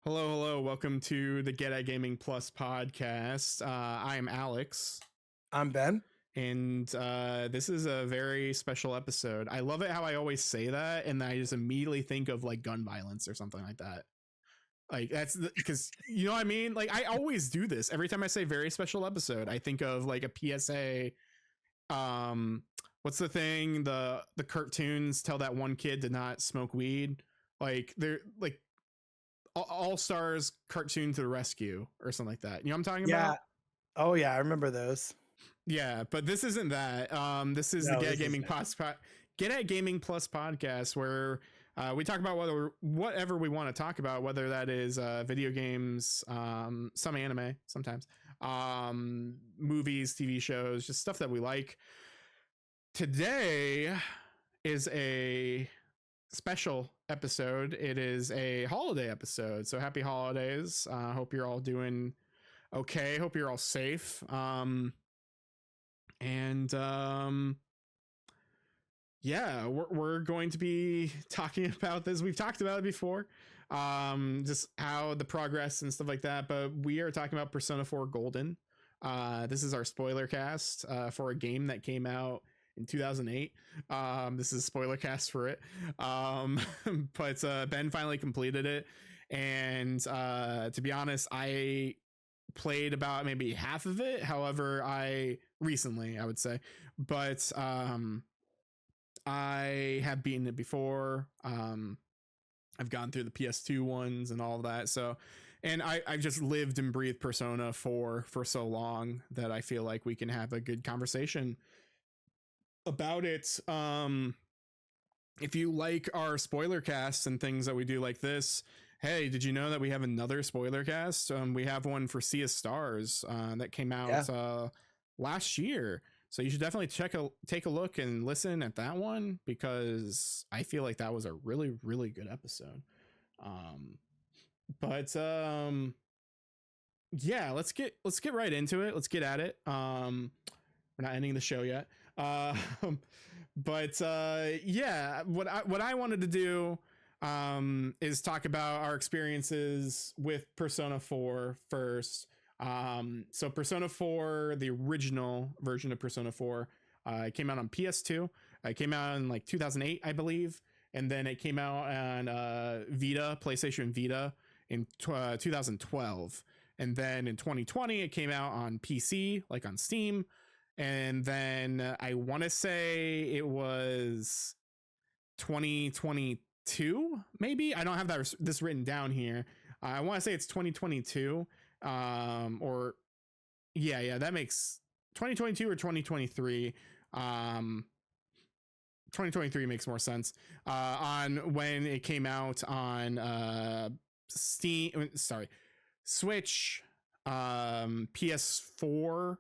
Hello, hello. Welcome to the Get at Gaming Plus podcast. I am Alex, I'm Ben. and this is a very special episode. I love it how I always say that, and I just immediately think of like gun violence or something like that. Like that's because you know what I mean. Like I always do this every time I say very special episode. I think of like a PSA. What's the thing? The cartoons tell that one kid to not smoke weed. Like they're like all stars cartoon to the rescue or something like that. You know what I'm talking about? Oh yeah, I remember those. Yeah, but this isn't that. This is the No, Get at this Gaming isn't. Plus Get at Gaming Plus podcast where we talk about whatever we want to talk about, whether that is video games, some anime, sometimes movies, TV shows, just stuff that we like. Today is a special episode. It is a holiday episode, so happy holidays. Hope you're all doing okay. Hope you're all safe. And yeah, we're going to be talking about this. We've talked about it before, just how the progress and stuff like that. But we are talking about Persona 4 Golden. This is our spoiler cast for a game that came out in 2008. This is spoiler cast for it. But Ben finally completed it, and to be honest, I played about maybe half of it. However, I would say, but I have beaten it before. I've gone through the PS2 ones and all of that. So, and I've just lived and breathed Persona 4 for so long that I feel like we can have a good conversation about it. If you like our spoiler casts and things that we do like this, hey, did you know that we have another spoiler cast? We have one for Sea of Stars that came out last year. So you should definitely take a look and listen at that one, because I feel like that was a really, really good episode. But yeah, let's get right into it. Let's get at it. We're not ending the show yet. But yeah, what I wanted to do is talk about our experiences with Persona 4 first. So Persona 4, the original version of Persona 4, came out on PS2. It came out in like 2008, I believe, and then it came out on Vita, PlayStation Vita, in 2012, and then in 2020 it came out on PC, like on Steam, and then I want to say it was 2022, maybe. I don't have this written down here. I want to say it's 2022, or yeah, that makes 2022 or 2023. 2023 makes more sense. On when it came out on Steam, sorry, Switch, PS4,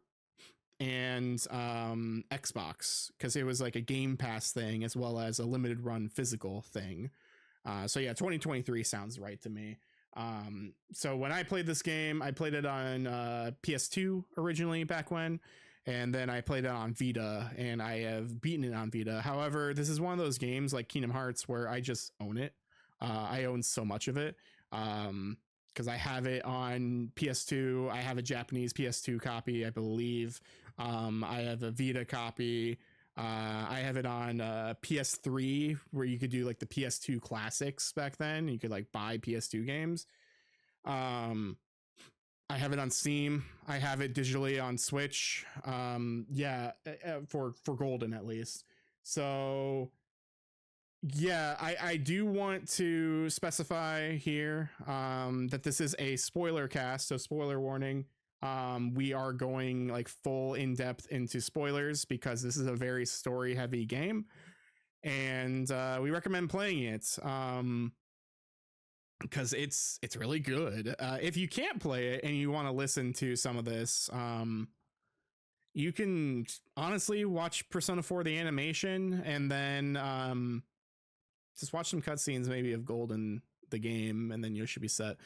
and Xbox, because it was like a Game Pass thing as well as a limited run physical thing. So yeah, 2023 sounds right to me. So when I played this game, I played it on PS2 originally back when, and then I played it on Vita, and I have beaten it on Vita. However, this is one of those games like Kingdom Hearts where I just own it. I own so much of it. Because I have it on PS2. I have a Japanese PS2 copy, I believe. I have a Vita copy. I have it on PS3, where you could do like the PS2 classics back then. You could like buy PS2 games. I have it on Steam. I have it digitally on Switch. Yeah, for Golden at least. So yeah, I do want to specify here that this is a spoiler cast, so spoiler warning. We are going like full in depth into spoilers because this is a very story heavy game, and we recommend playing it because it's really good. If you can't play it and you want to listen to some of this, you can honestly watch Persona 4 the animation, and then just watch some cutscenes maybe of Golden the game, and then you should be set.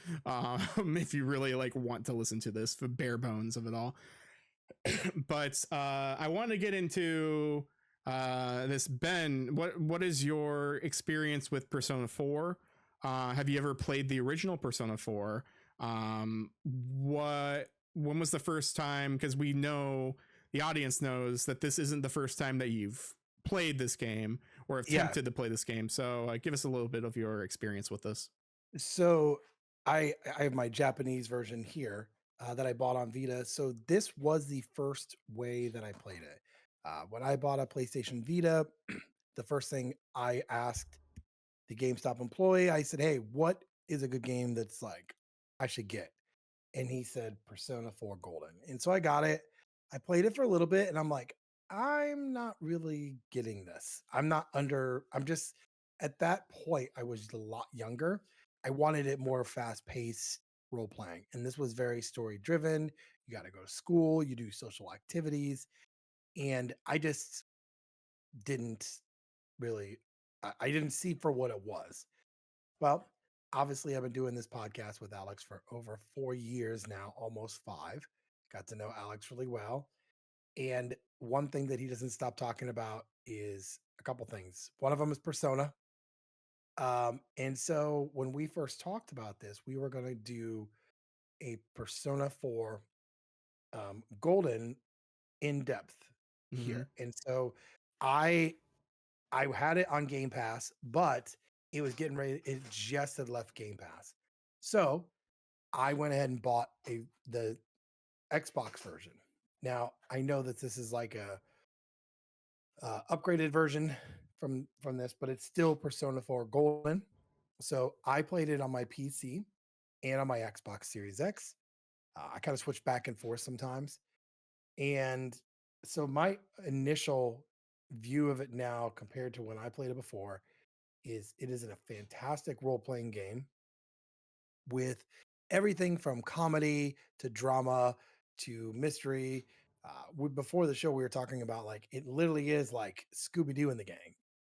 If you really like want to listen to this, the bare bones of it all. But I want to get into this. Ben, what is your experience with Persona 4? Have you ever played the original Persona 4? When was the first time? Because we know the audience knows that this isn't the first time that you've played this game or Yeah. attempted to play this game. So give us a little bit of your experience with this. So I have my Japanese version here that I bought on Vita. So this was the first way that I played it. When I bought a PlayStation Vita, the first thing I asked the GameStop employee, I said, "Hey, what is a good game that's like I should get?" And he said Persona 4 Golden. And so I got it. I played it for a little bit and I'm like, I'm not really getting this. I'm just at that point, I was a lot younger. I wanted it more fast paced role playing. And this was very story driven. You got to go to school, you do social activities. And I just didn't really, I didn't see for what it was. Well, obviously, I've been doing this podcast with Alex for over 4 years now, almost five. Got to know Alex really well. And one thing that he doesn't stop talking about is a couple things. One of them is Persona. And so when we first talked about this, we were going to do a Persona 4 Golden in depth Mm-hmm. here. And so I I had it on Game Pass, but it was getting ready. It just had left Game Pass. So I went ahead and bought the Xbox version. Now I know that this is like a upgraded version from this, but it's still Persona 4 Golden. So I played it on my PC and on my Xbox Series X. I kind of switch back and forth sometimes. And so my initial view of it now compared to when I played it before is it is a fantastic role-playing game with everything from comedy to drama to mystery. Before the show, we were talking about like it literally is like Scooby Doo and the gang,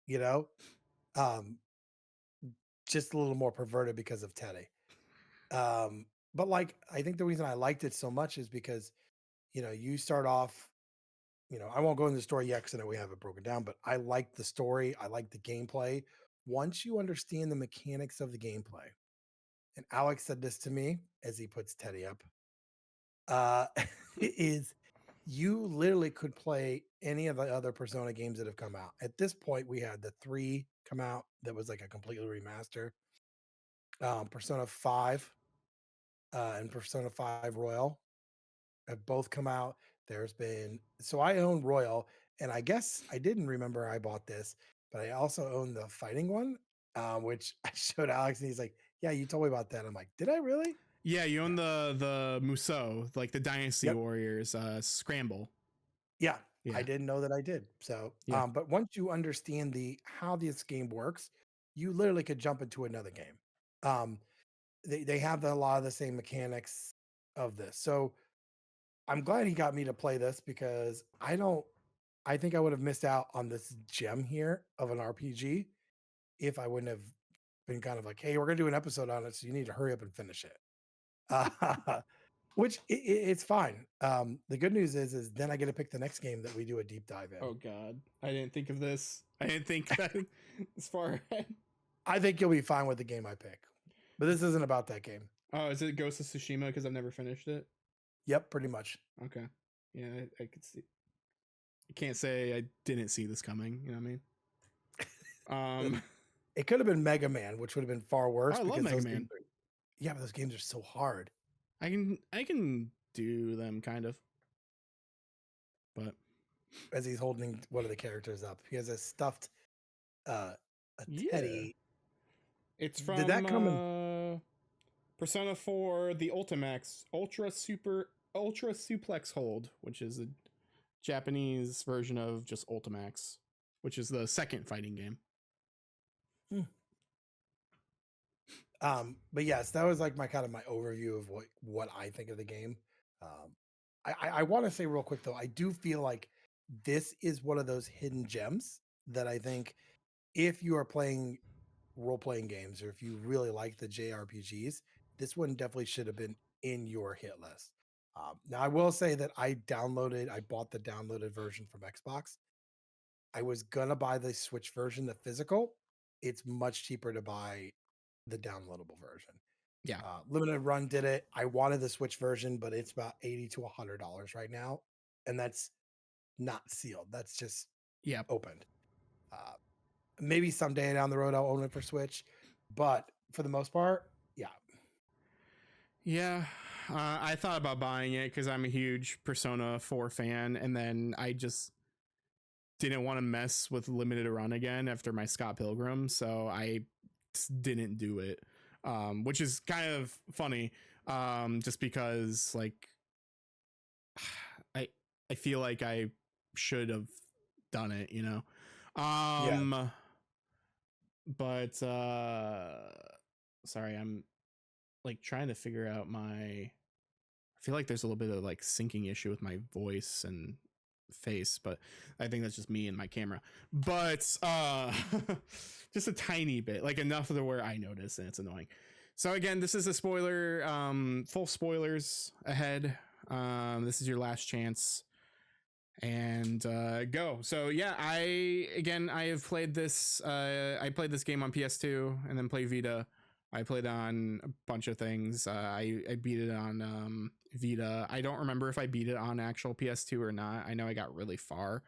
you know, um, just a little more perverted because of Teddy. But like, I think the reason I liked it so much is because you start off. I won't go into the story yet because I know we have it broken down. But I like the story. I like the gameplay. Once you understand the mechanics of the gameplay, and Alex said this to me as he puts Teddy up, uh, is you literally could play any of the other Persona games that have come out. At this point, we had the three come out that was like a completely remaster. Persona 5 and Persona 5 Royal have both come out. There's been, so I own Royal, and I guess I didn't remember I bought this, but I also own the fighting one, which I showed Alex, and he's like, "Yeah, you told me about that." I'm like, "Did I really?" Yeah, you Yeah. own the Musou, like the Dynasty Yep. Warriors scramble. Yeah, I Yeah. didn't know that I did. So, Yeah. but once you understand the how this game works, you literally could jump into another game. Um, they have a lot of the same mechanics of this. So I'm glad he got me to play this because I think I would have missed out on this gem here of an RPG if I wouldn't have been kind of like, "Hey, we're gonna do an episode on it, so you need to hurry up and finish it." Uh, which it's fine. The good news is then I get to pick the next game that we do a deep dive in. Oh God, I didn't think of this. I didn't think that as far ahead. I think you'll be fine with the game I pick, but this isn't about that game. Oh, is it Ghost of Tsushima? Because I've never finished it. Yep, pretty much. Okay. Yeah, I could see. I can't say I didn't see this coming. You know what I mean? It could have been Mega Man, which would have been far worse I love because Mega those games Man. are, yeah, but those games are so hard. I can do them kind of, but As he's holding one of the characters up, he has a stuffed uh a yeah, teddy. it's Did from that come in? Persona 4, the Ultimax Ultra Suplex Hold, which is a Japanese version of just Ultimax, which is the second fighting game. Hmm. But yes, that was like my kind of my overview of what I think of the game. Um, I want to say real quick though, I do feel like this is one of those hidden gems that I think if you are playing role playing games or if you really like the JRPGs, this one definitely should have been in your hit list. Now I will say that I bought the downloaded version from Xbox. I was gonna buy the Switch version, the physical. It's much cheaper to buy the downloadable version. Yeah. Limited Run did it. I wanted the Switch version, but it's about $80 to $100 right now, and that's not sealed. That's just Yeah. opened. Uh, Maybe someday down the road I'll own it for Switch, but for the most part, yeah. Yeah. I thought about buying it because I'm a huge Persona 4 fan, and then I just didn't want to mess with Limited Run again after my Scott Pilgrim, so I just didn't do it. Which is kind of funny, just because like I I feel like I should have done it, you know. Yeah. But sorry, I'm like trying to figure out my. I feel like there's a little bit of like syncing issue with my voice and face, but I think that's just me and my camera. But just a tiny bit, like enough to where I notice and it's annoying. So again, this is a spoiler, full spoilers ahead. This is your last chance. And go. So yeah, I have played this. I played this game on PS2 and then played Vita. I played on a bunch of things. I beat it on Vita. I don't remember if I beat it on actual PS2 or not. I know I got really far.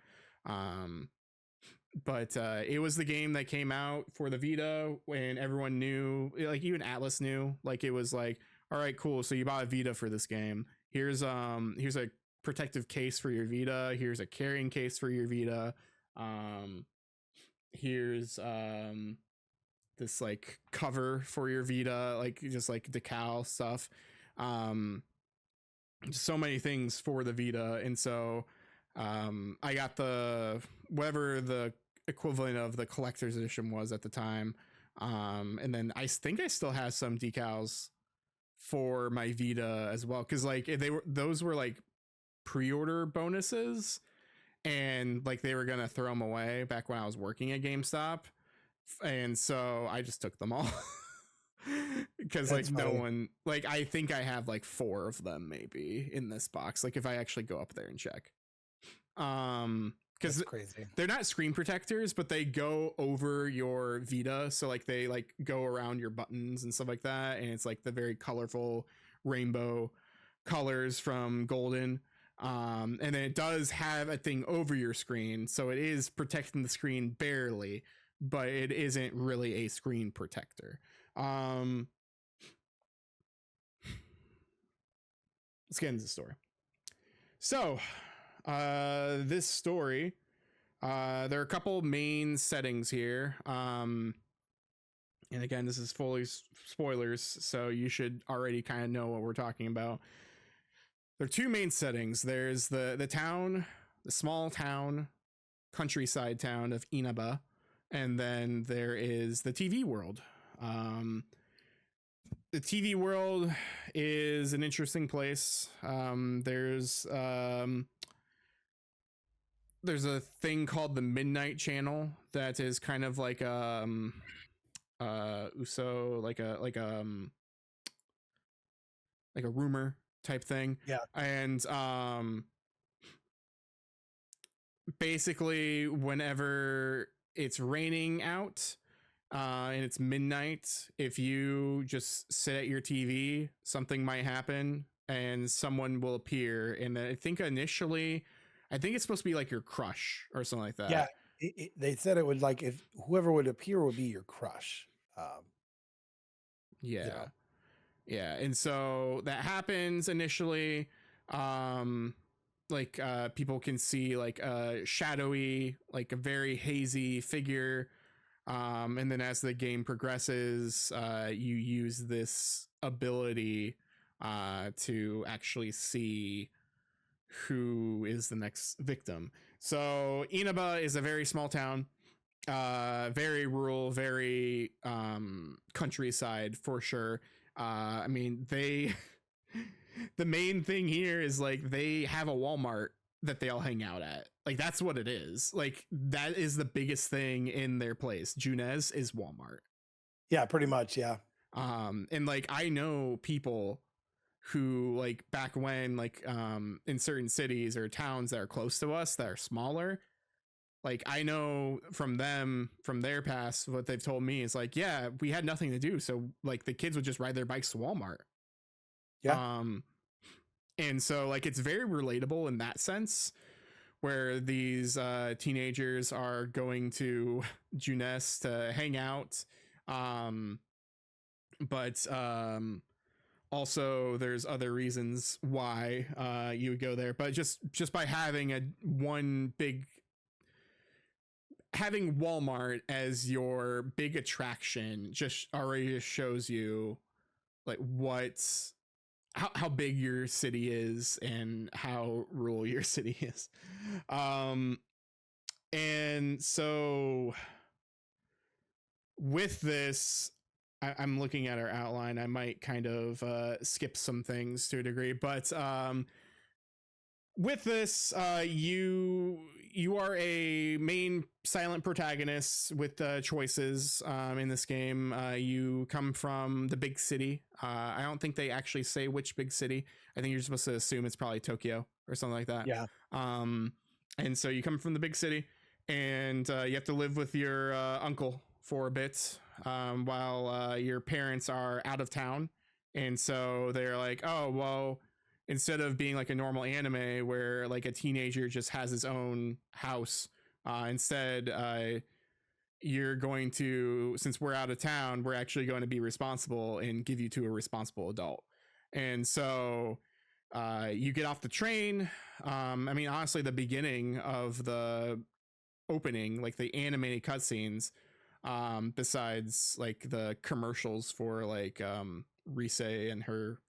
But it was the game that came out for the Vita when everyone knew, like even Atlas knew, like it was like, all right, cool. So you bought a Vita for this game. Here's a protective case for your Vita. Here's a carrying case for your Vita. Here's this like cover for your Vita, like just like decal stuff. So many things for the Vita, and so I got the whatever the equivalent of the collector's edition was at the time. And then I think I still have some decals for my Vita as well, because like those were like pre-order bonuses, and like they were gonna throw them away back when I was working at GameStop, and so I just took them all. Because like no one, like I think I have like 4 of them maybe in this box, like if I actually go up there and check. Because they're not screen protectors, but they go over your Vita, so like they like go around your buttons and stuff like that, and it's like the very colorful rainbow colors from Golden. And then it does have a thing over your screen, so it is protecting the screen barely, but it isn't really a screen protector. Let's get into the story. So this story, there are a couple main settings here, and again, this is fully spoilers, so you should already kind of know what we're talking about. There are 2 main settings. There's the town, the small town, countryside town of Inaba, and then there is the TV world. The TV world is an interesting place. There's a thing called the Midnight Channel that is kind of like USO, like a rumor type thing. Yeah. And basically whenever it's raining out and it's midnight, if you just sit at your TV, something might happen and someone will appear. And I think initially, I think it's supposed to be like your crush or something like that. Yeah, they said it would, like, if whoever would appear would be your crush. Yeah. You know. Yeah. And so that happens initially. Like people can see like a shadowy, like a very hazy figure. And then as the game progresses, you use this ability to actually see who is the next victim. So Inaba is a very small town, very rural, very countryside for sure. I mean, the main thing here is like they have a Walmart that they all hang out at. Like that's what it is. Like that is the biggest thing in their place. Junez is Walmart. Yeah, pretty much. Yeah. And like I know people who like back when like in certain cities or towns that are close to us that are smaller, Like, I know from them, from their past, what they've told me is like, yeah, we had nothing to do, so like the kids would just ride their bikes to Walmart. Yeah. um and so like it's very relatable in that sense, where these teenagers are going to Junes to hang out. um but Also there's other reasons why you would go there, but just by having a one big having Walmart as your big attraction just already just shows you like how big your city is and how rural your city is. um and so with this, I'm looking at our outline. I might kind of skip some things to a degree, but with this, you are a main silent protagonist with choices in this game. You come from the big city. I don't think they actually say which big city. I think you're supposed to assume it's probably Tokyo or something like that. Yeah. And so you come from the big city, and you have to live with your uncle for a bit while your parents are out of town. And so they're like, oh, well, instead of being like a normal anime where like a teenager just has his own house, instead you're going to, since we're out of town, we're actually going to be responsible and give you to a responsible adult. And so you get off the train. I mean, honestly, the beginning of the opening, like the animated cutscenes, besides like the commercials for like Rise and her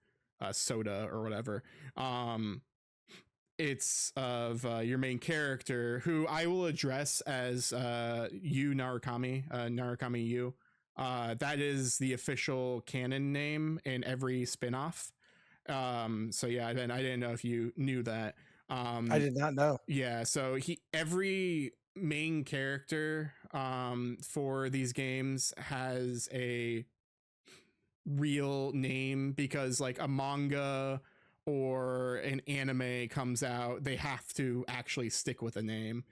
soda or whatever, it's of your main character, who I will address as Yu Narukami, Narukami Yu. That is the official canon name in every spin-off. So yeah, I didn't know if you knew that. I did not know. Yeah, so every main character for these games has a real name, because like a manga or an anime comes out, they have to actually stick with a name.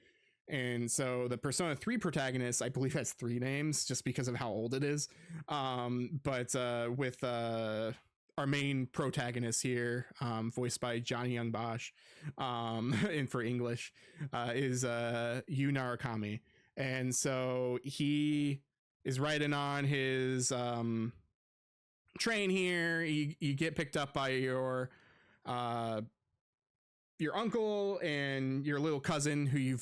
And so the Persona 3 protagonist, I believe, has 3 names just because of how old it is. But with our main protagonist here, voiced by Johnny Young Bosch, and for English, is Yu Narukami. And so he is riding on his train here. You get picked up by your uncle and your little cousin, who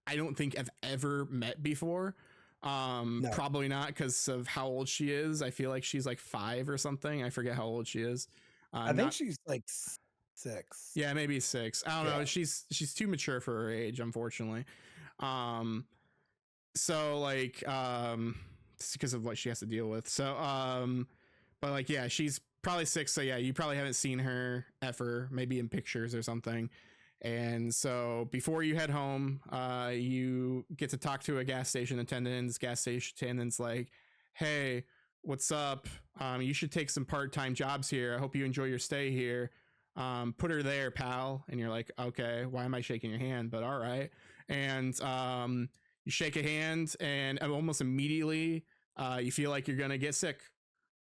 I don't think have ever met before. No. Probably not, because of how old she is. I feel like she's like 5 or something. I forget how old she is. I think she's like 6. Yeah, maybe 6. I don't know. She's too mature for her age, unfortunately. So like it's because of what she has to deal with. So but like, yeah, she's probably 6. So yeah, you probably haven't seen her ever, maybe in pictures or something. And so before you head home, you get to talk to a gas station attendant. This gas station attendant's like, hey, what's up? You should take some part-time jobs here. I hope you enjoy your stay here. Put her there, pal. And you're like, okay, why am I shaking your hand? But all right. And you shake a hand, and almost immediately you feel like you're going to get sick.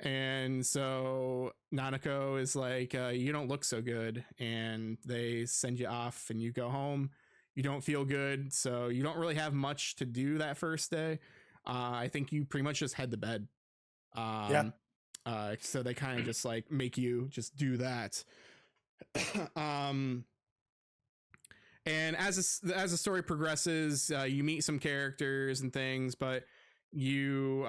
And so Nanako is like, you don't look so good, and they send you off, and you go home. You don't feel good, so you don't really have much to do that first day. I think you pretty much just head to bed. So they kind of just like make you just do that. And as the story progresses, you meet some characters and things, but you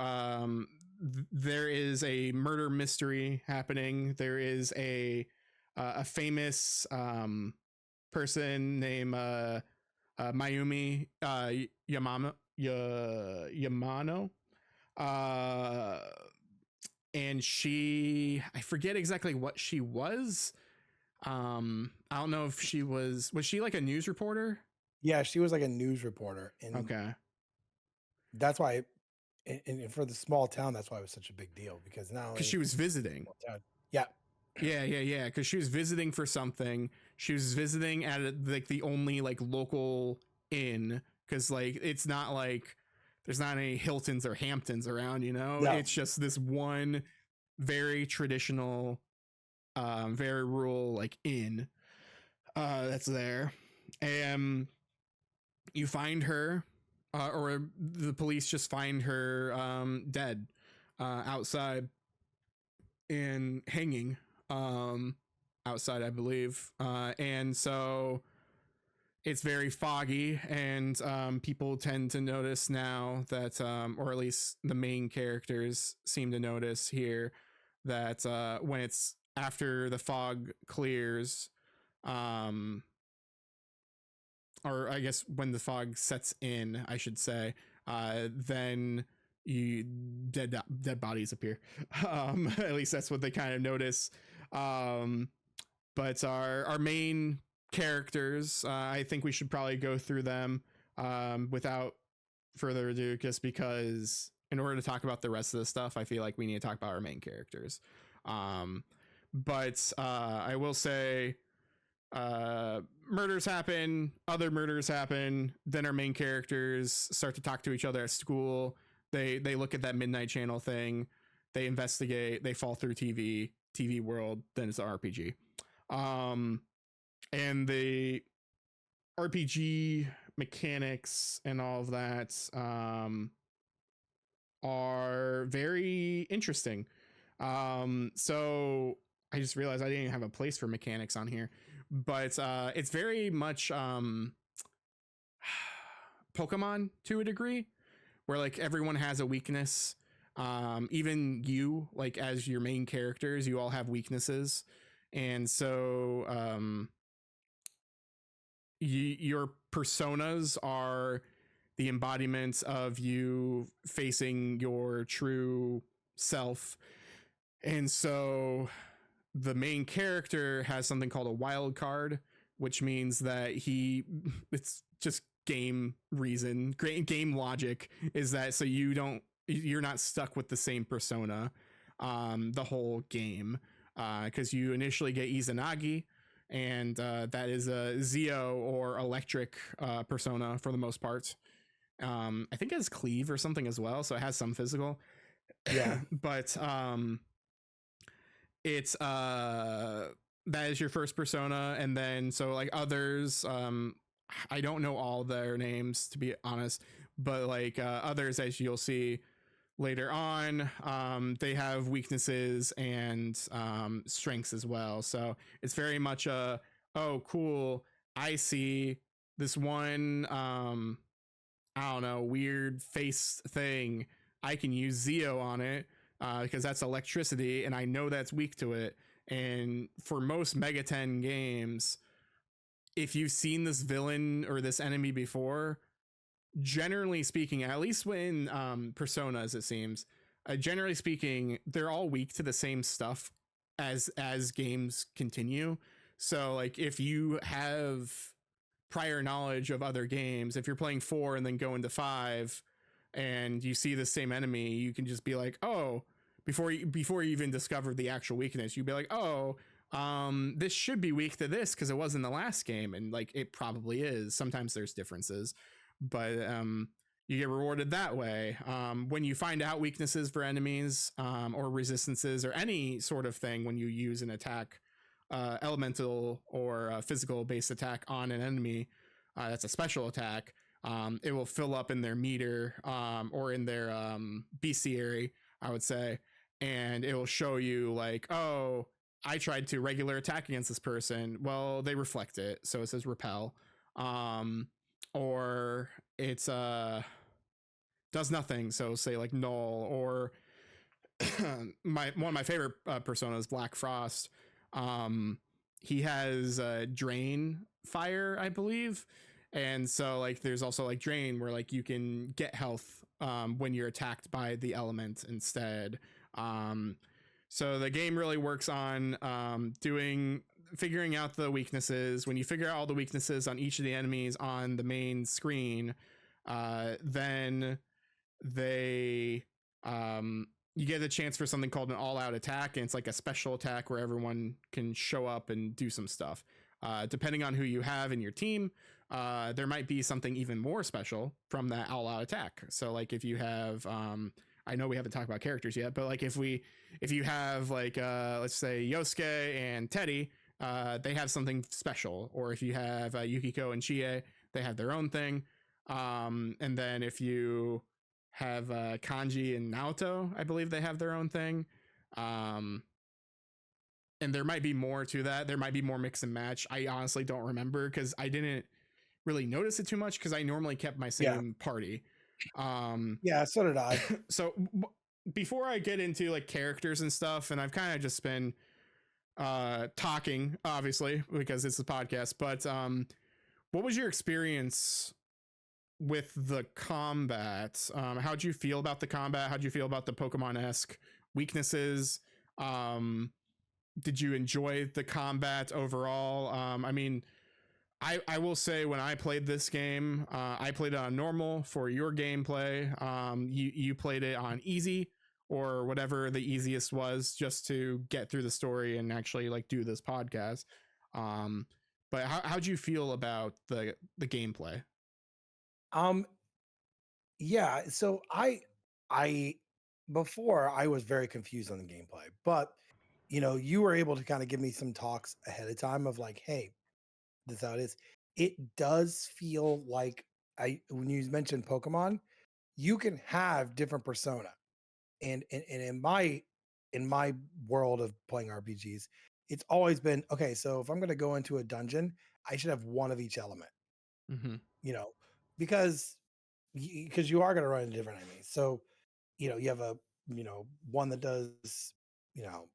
there is a murder mystery happening. There is a famous person named Mayumi Yamano. And I forget exactly what she was. I don't know if she was she like a news reporter? Yeah, she was like a news reporter. And okay. That's why, and for the small town, that's why it was such a big deal, because now she was visiting. Yeah. Because she was visiting for something. She was visiting at like the only like local inn, because like it's not like there's not any Hiltons or Hamptons around, you know. No. It's just this one very traditional, very rural like inn that's there, and you find her, or the police just find her dead outside and hanging outside, I believe. And so it's very foggy, and people tend to notice now that, or at least the main characters seem to notice here, that when it's after the fog clears, or I guess when the fog sets in, I should say, then you dead bodies appear. At least that's what they kind of notice. But our main characters, I think we should probably go through them without further ado, just because in order to talk about the rest of the stuff, I feel like we need to talk about our main characters. But I will say, murders happen, other murders happen, then our main characters start to talk to each other at school. They look at that Midnight Channel thing, they investigate, they fall through TV world, then it's an RPG. And the RPG mechanics and all of that are very interesting. So I just realized I didn't even have a place for mechanics on here, but it's very much Pokemon to a degree, where like everyone has a weakness. Even you, like as your main characters, you all have weaknesses, and so your personas are the embodiments of you facing your true self. And so the main character has something called a wild card, which means that it's just game reason, game logic is that so you're not stuck with the same persona the whole game, because you initially get Izanagi, and that is a Zeo or electric persona for the most part. I think it has cleave or something as well, so it has some physical. Yeah. But it's that is your first persona, and then so like others, I don't know all their names to be honest, but like others, as you'll see later on, they have weaknesses and strengths as well. So it's very much a, oh cool, I see this one I don't know, weird face thing, I can use Zeo on it because that's electricity and I know that's weak to it. And for most Mega 10 games, if you've seen this villain or this enemy before, generally speaking, at least when personas, it seems, generally speaking, they're all weak to the same stuff as games continue. So like if you have prior knowledge of other games, if you're playing 4 and then go into 5 and you see the same enemy, you can just be like, oh, before you even discover the actual weakness, you'd be like, oh, this should be weak to this because it was in the last game, and like it probably is. Sometimes there's differences, but you get rewarded that way. When you find out weaknesses for enemies or resistances or any sort of thing, when you use an attack, elemental or physical based attack on an enemy, that's a special attack, it will fill up in their meter or in their bestiary, I would say, and it will show you like, oh, I tried to regular attack against this person, well, they reflect it, so it says repel, or it's does nothing, so say like null, or one of my favorite personas, Black Frost, he has drain fire, I believe, and so like there's also like drain where like you can get health when you're attacked by the element instead. So the game really works on figuring out the weaknesses. When you figure out all the weaknesses on each of the enemies on the main screen, then they you get a chance for something called an all-out attack, and it's like a special attack where everyone can show up and do some stuff. Depending on who you have in your team, there might be something even more special from that all out attack. So like if you have I know we haven't talked about characters yet, but like if you have like let's say Yosuke and Teddy, they have something special. Or if you have Yukiko and Chie, they have their own thing. And then if you have Kanji and Naoto, I believe they have their own thing. And there might be more to that. There might be more mix and match. I honestly don't remember because I didn't really notice it too much because I normally kept my same party. Yeah, so did I. So before I get into like characters and stuff, and I've kind of just been talking, obviously, because it's a podcast, but what was your experience with the combat? How'd you feel about the combat? How'd you feel about the Pokemon-esque weaknesses? Did you enjoy the combat overall? I mean, I will say when I played this game, I played it on normal for your gameplay. You played it on easy or whatever the easiest was just to get through the story and actually like do this podcast. But how'd you feel about the gameplay? Um, yeah, so I before I was very confused on the gameplay, but you were able to kind of give me some talks ahead of time of like, hey, this is how it is. It does feel like I when you mentioned Pokemon, you can have different persona. And in my world of playing RPGs, it's always been okay. So if I'm going to go into a dungeon, I should have one of each element, Mm-hmm. you know, because because you are going to run into different enemies. So you have a one that does you know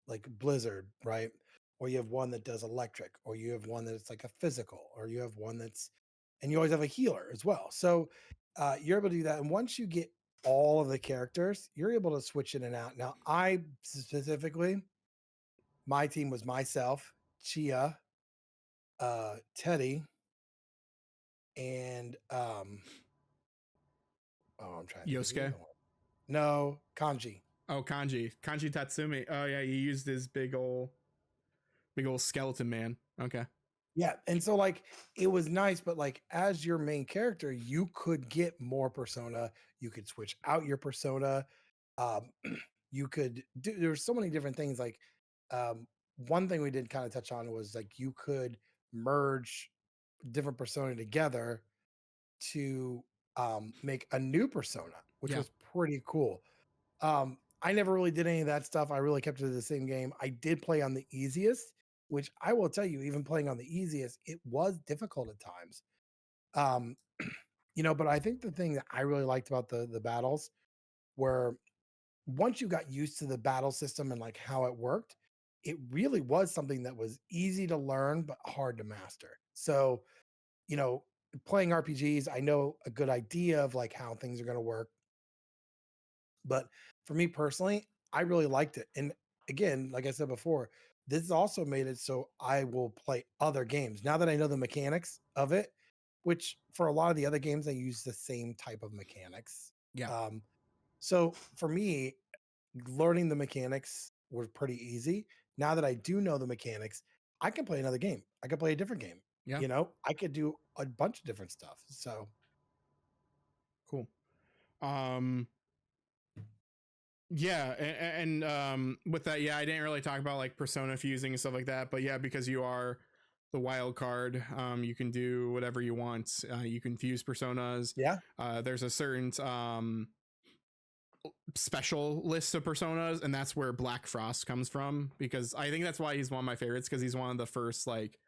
like blizzard, right? Or you have one that does electric, or you have one that's like a physical, or you have one that's and you always have a healer as well. So you're able to do that. And once you get all of the characters, you're able to switch in and out. Now, I specifically, my team was myself, Chia, Teddy, and oh, I'm trying to think of the Yosuke. other one. No, Kanji. Oh, Kanji Tatsumi. Oh yeah, you used his big old skeleton man. Okay. Yeah, and so like it was nice, but like as your main character, you could get more persona. You could switch out your persona. Um, you could do. There's so many different things. Like one thing we did kind of touch on was like you could merge different persona together to make a new persona, which Yeah. was pretty cool. I never really did any of that stuff. I really kept it to the same game. I did play on the easiest, which I will tell you, even playing on the easiest, it was difficult at times. Um, but I think the thing that I really liked about the battles were once you got used to the battle system and like how it worked, it really was something that was easy to learn but hard to master. So, you know, playing RPGs, I know a good idea of like how things are going to work. But for me personally, I really liked it. And again, like I said before, this also made it so I will play other games now that I know the mechanics of it, which for a lot of the other games, I use the same type of mechanics. Yeah. So for me, learning the mechanics was pretty easy. Now that I do know the mechanics, I can play another game. I can play a different game. Yeah. I could do a bunch of different stuff. So Cool. Um, Yeah, and with that, yeah, I didn't really talk about like persona fusing and stuff like that, but yeah, because you are the wild card, you can do whatever you want. You can fuse personas. yeah, There's a certain special list of personas, and that's where Black Frost comes from. Because I think that's why he's one of my favorites, because he's one of the first like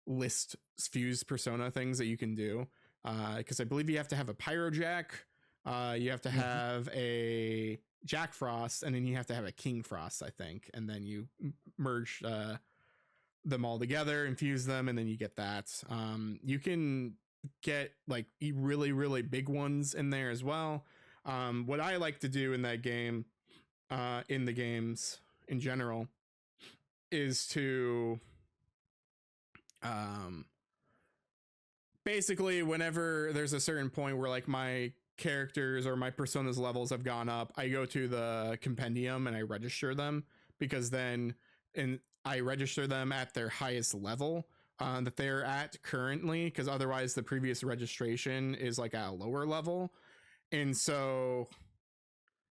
list fuse persona things that you can do. Because I believe you have to have a Pyro Jack, you have to mhm, have a Jack Frost, and then you have to have a King Frost, I think, and then you merge them all together, infuse them, and then you get that. You can get like really really big ones in there as well. What I like to do in that game, in the games in general, is to um, basically whenever there's a certain point where like my characters or my personas levels have gone up, I go to the compendium and I register them, because then and I register them at their highest level, that they're at currently, because otherwise the previous registration is like at a lower level. And so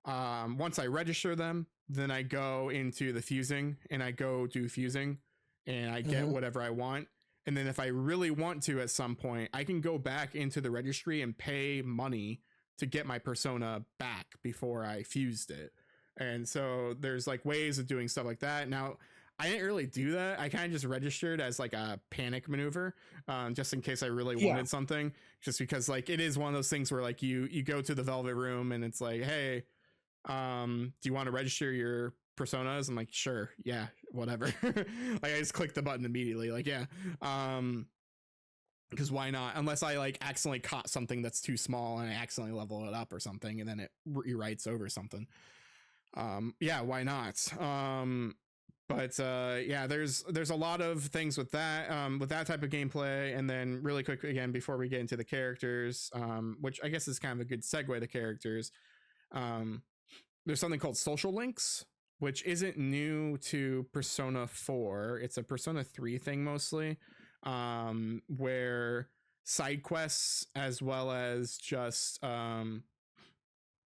once I register them, then I go into the fusing and I go do fusing and I get Mhm. whatever I want. And then if I really want to at some point, I can go back into the registry and pay money to get my persona back before I fused it. And so there's like ways of doing stuff like that. Now, I didn't really do that. I kind of just registered as like a panic maneuver, just in case I really Yeah. wanted something. Just because like it is one of those things where like you go to the Velvet Room and it's like, hey, do you want to register your personas? I'm like, sure, yeah, whatever. Like I just click the button immediately, like, yeah. Because why not? Unless I like accidentally caught something that's too small and I accidentally level it up or something, and then it rewrites over something. Yeah, why not? But yeah, there's a lot of things with that type of gameplay. And then really quick again before we get into the characters, which I guess is kind of a good segue to characters. There's something called social links, which isn't new to Persona 4. It's a Persona 3 thing mostly, where side quests as well as just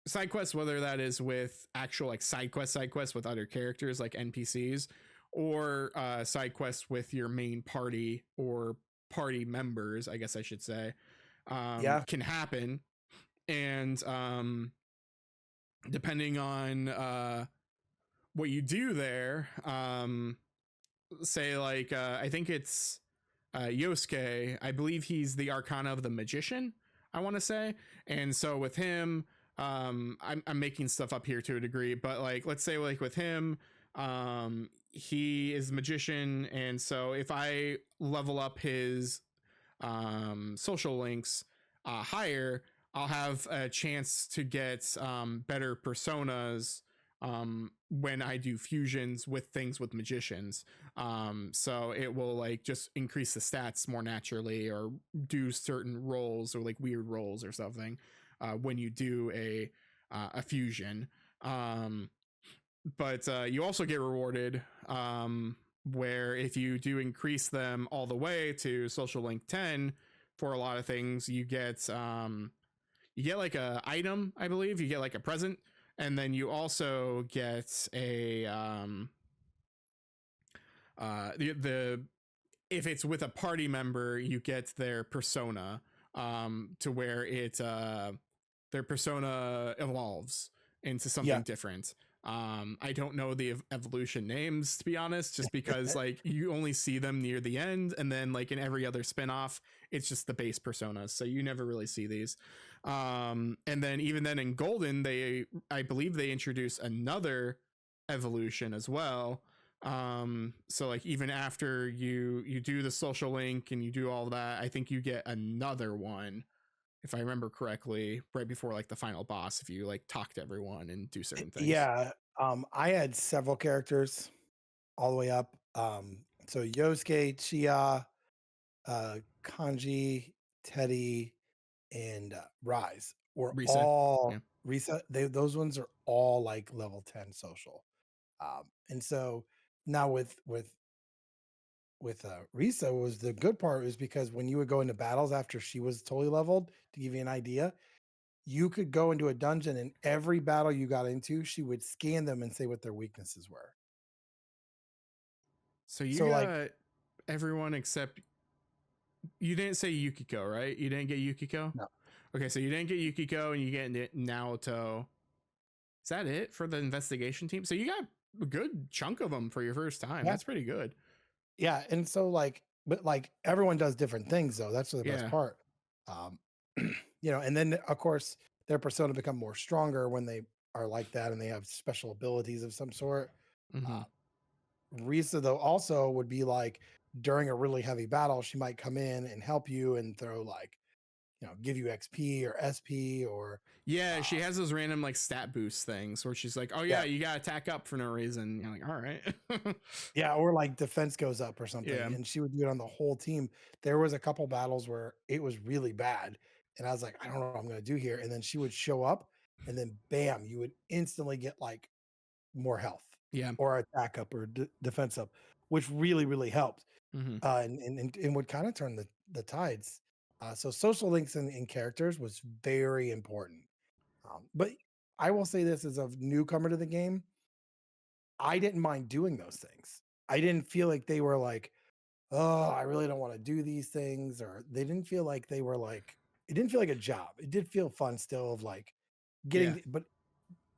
side quests, whether that is with actual like side quests with other characters like NPCs, or side quests with your main party or party members, I guess I should say, Yeah. can happen. And depending on what you do there, say like I think it's Yosuke. I believe he's the Arcana of the Magician, I want to say. And so with him, I'm making stuff up here to a degree, but like let's say like with him, he is a magician, and so if I level up his social links higher, I'll have a chance to get better personas when I do fusions with things with magicians. So it will like just increase the stats more naturally, or do certain roles or like weird roles or something when you do a fusion. But you also get rewarded where if you do increase them all the way to social link 10 for a lot of things, you get like a item, I believe. You get like a present, and then you also get a the if it's with a party member, you get their persona, to where it their persona evolves into something Yeah. different. I don't know the evolution names, to be honest, just because like you only see them near the end, and then like in every other spinoff, it's just the base personas, so you never really see these. And then even then in Golden, I believe they introduce another evolution as well. So like even after you do the social link and you do all that, I think you get another one, if I remember correctly, right before like the final boss, if you like talk to everyone and do certain things. Yeah. I had several characters all the way up. So Yosuke, Chia, Kanji, Teddy, and Rise were Risa. Yeah. all reset. Those ones are all like level 10 social. And so now with Risa, was the good part is because when you would go into battles after she was totally leveled, to give you an idea, you could go into a dungeon and every battle you got into, she would scan them and say what their weaknesses were. So you So like, got everyone except you didn't say Yukiko, right? You didn't get Yukiko? no, Okay, so you didn't get Yukiko and you get Naoto. Is that it for the investigation team? So you got a good chunk of them for your first time. yeah, That's pretty good. yeah, and so like, but like everyone does different things though. That's the best Yeah. part. Um, and then of course their persona become more stronger when they are like that and they have special abilities of some sort. Mm-hmm. Uh, Risa though also would be like during a really heavy battle, she might come in and help you and throw like, give you XP or SP or Yeah, uh, she has those random like stat boost things where she's like, "Oh yeah, yeah, you gotta attack up for no reason." You're like, "All right." yeah, or like defense goes up or something, Yeah. and she would do it on the whole team. There was a couple battles where it was really bad, and I was like, I don't know what I'm gonna do here. And then she would show up, and then bam, you would instantly get like more health. Yeah. or attack up or defense up, which really, really helped. Mm-hmm. And would kind of turn the tides. So social links in characters was very important. But I will say this as a newcomer to the game, I didn't mind doing those things. I didn't feel like they were like, oh, I really don't want to do these things, or they didn't feel like they were like, it didn't feel like a job. It did feel fun still of like Yeah. but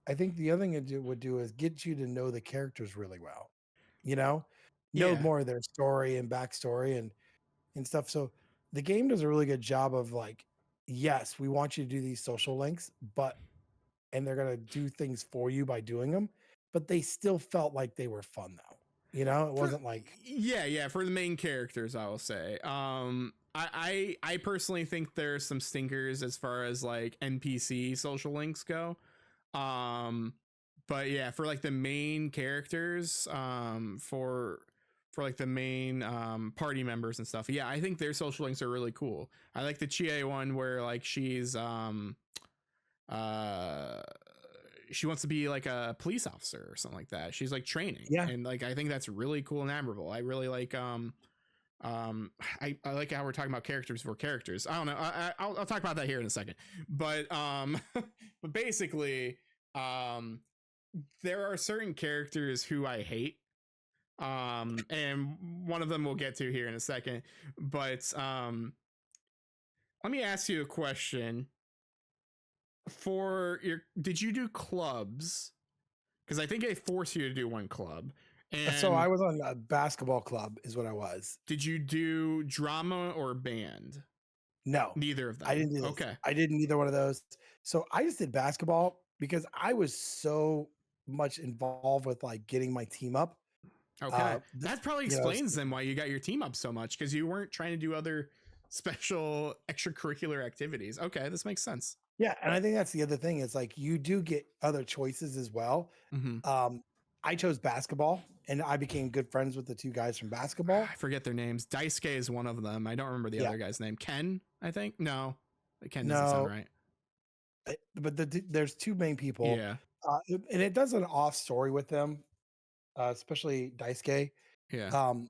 I think the other thing would do is get you to know the characters really well, you know Yeah. more of their story and backstory and stuff. So the game does a really good job of like, yes, we want you to do these social links, but and they're gonna do things for you by doing them, but they still felt like they were fun though. It For wasn't like yeah, for the main characters, I will say. I personally think there's some stinkers as far as like NPC social links go. Um, but yeah, for like the main characters, for like the main party members and stuff. Yeah, I think their social links are really cool. I like the Chie one where like uh she wants to be like a police officer or something like that. She's like training, yeah. and like I think that's really cool and admirable. I really like um I like how we're talking about characters for characters. I don't know. I'll talk about that here in a second. But but basically, um there are certain characters who I hate. And one of them we'll get to here in a second. But let me ask you a question. For your did you do clubs? Because I think they force you to do one club. So And I was on a basketball club is what I was. did you do drama or band? No, Neither of I them. didn't do this. Okay. I didn't either one of those. So I just did basketball because I was so much involved with like getting my team up. Okay. Th- That probably you know, explains then why you got your team up so much, because you weren't trying to do other special extracurricular activities. Okay, this makes sense. yeah, and I think that's the other thing is like you do get other choices as well. Mm-hmm. Um, I chose basketball, and I became good friends with the two guys from basketball. I forget their names. Daisuke is one of them. I don't remember the Yeah, other guy's name. Ken, I think. No, Ken doesn't sound no, right. but there's two main people, Yeah. and it does an off story with them, especially Daisuke. Yeah. Um,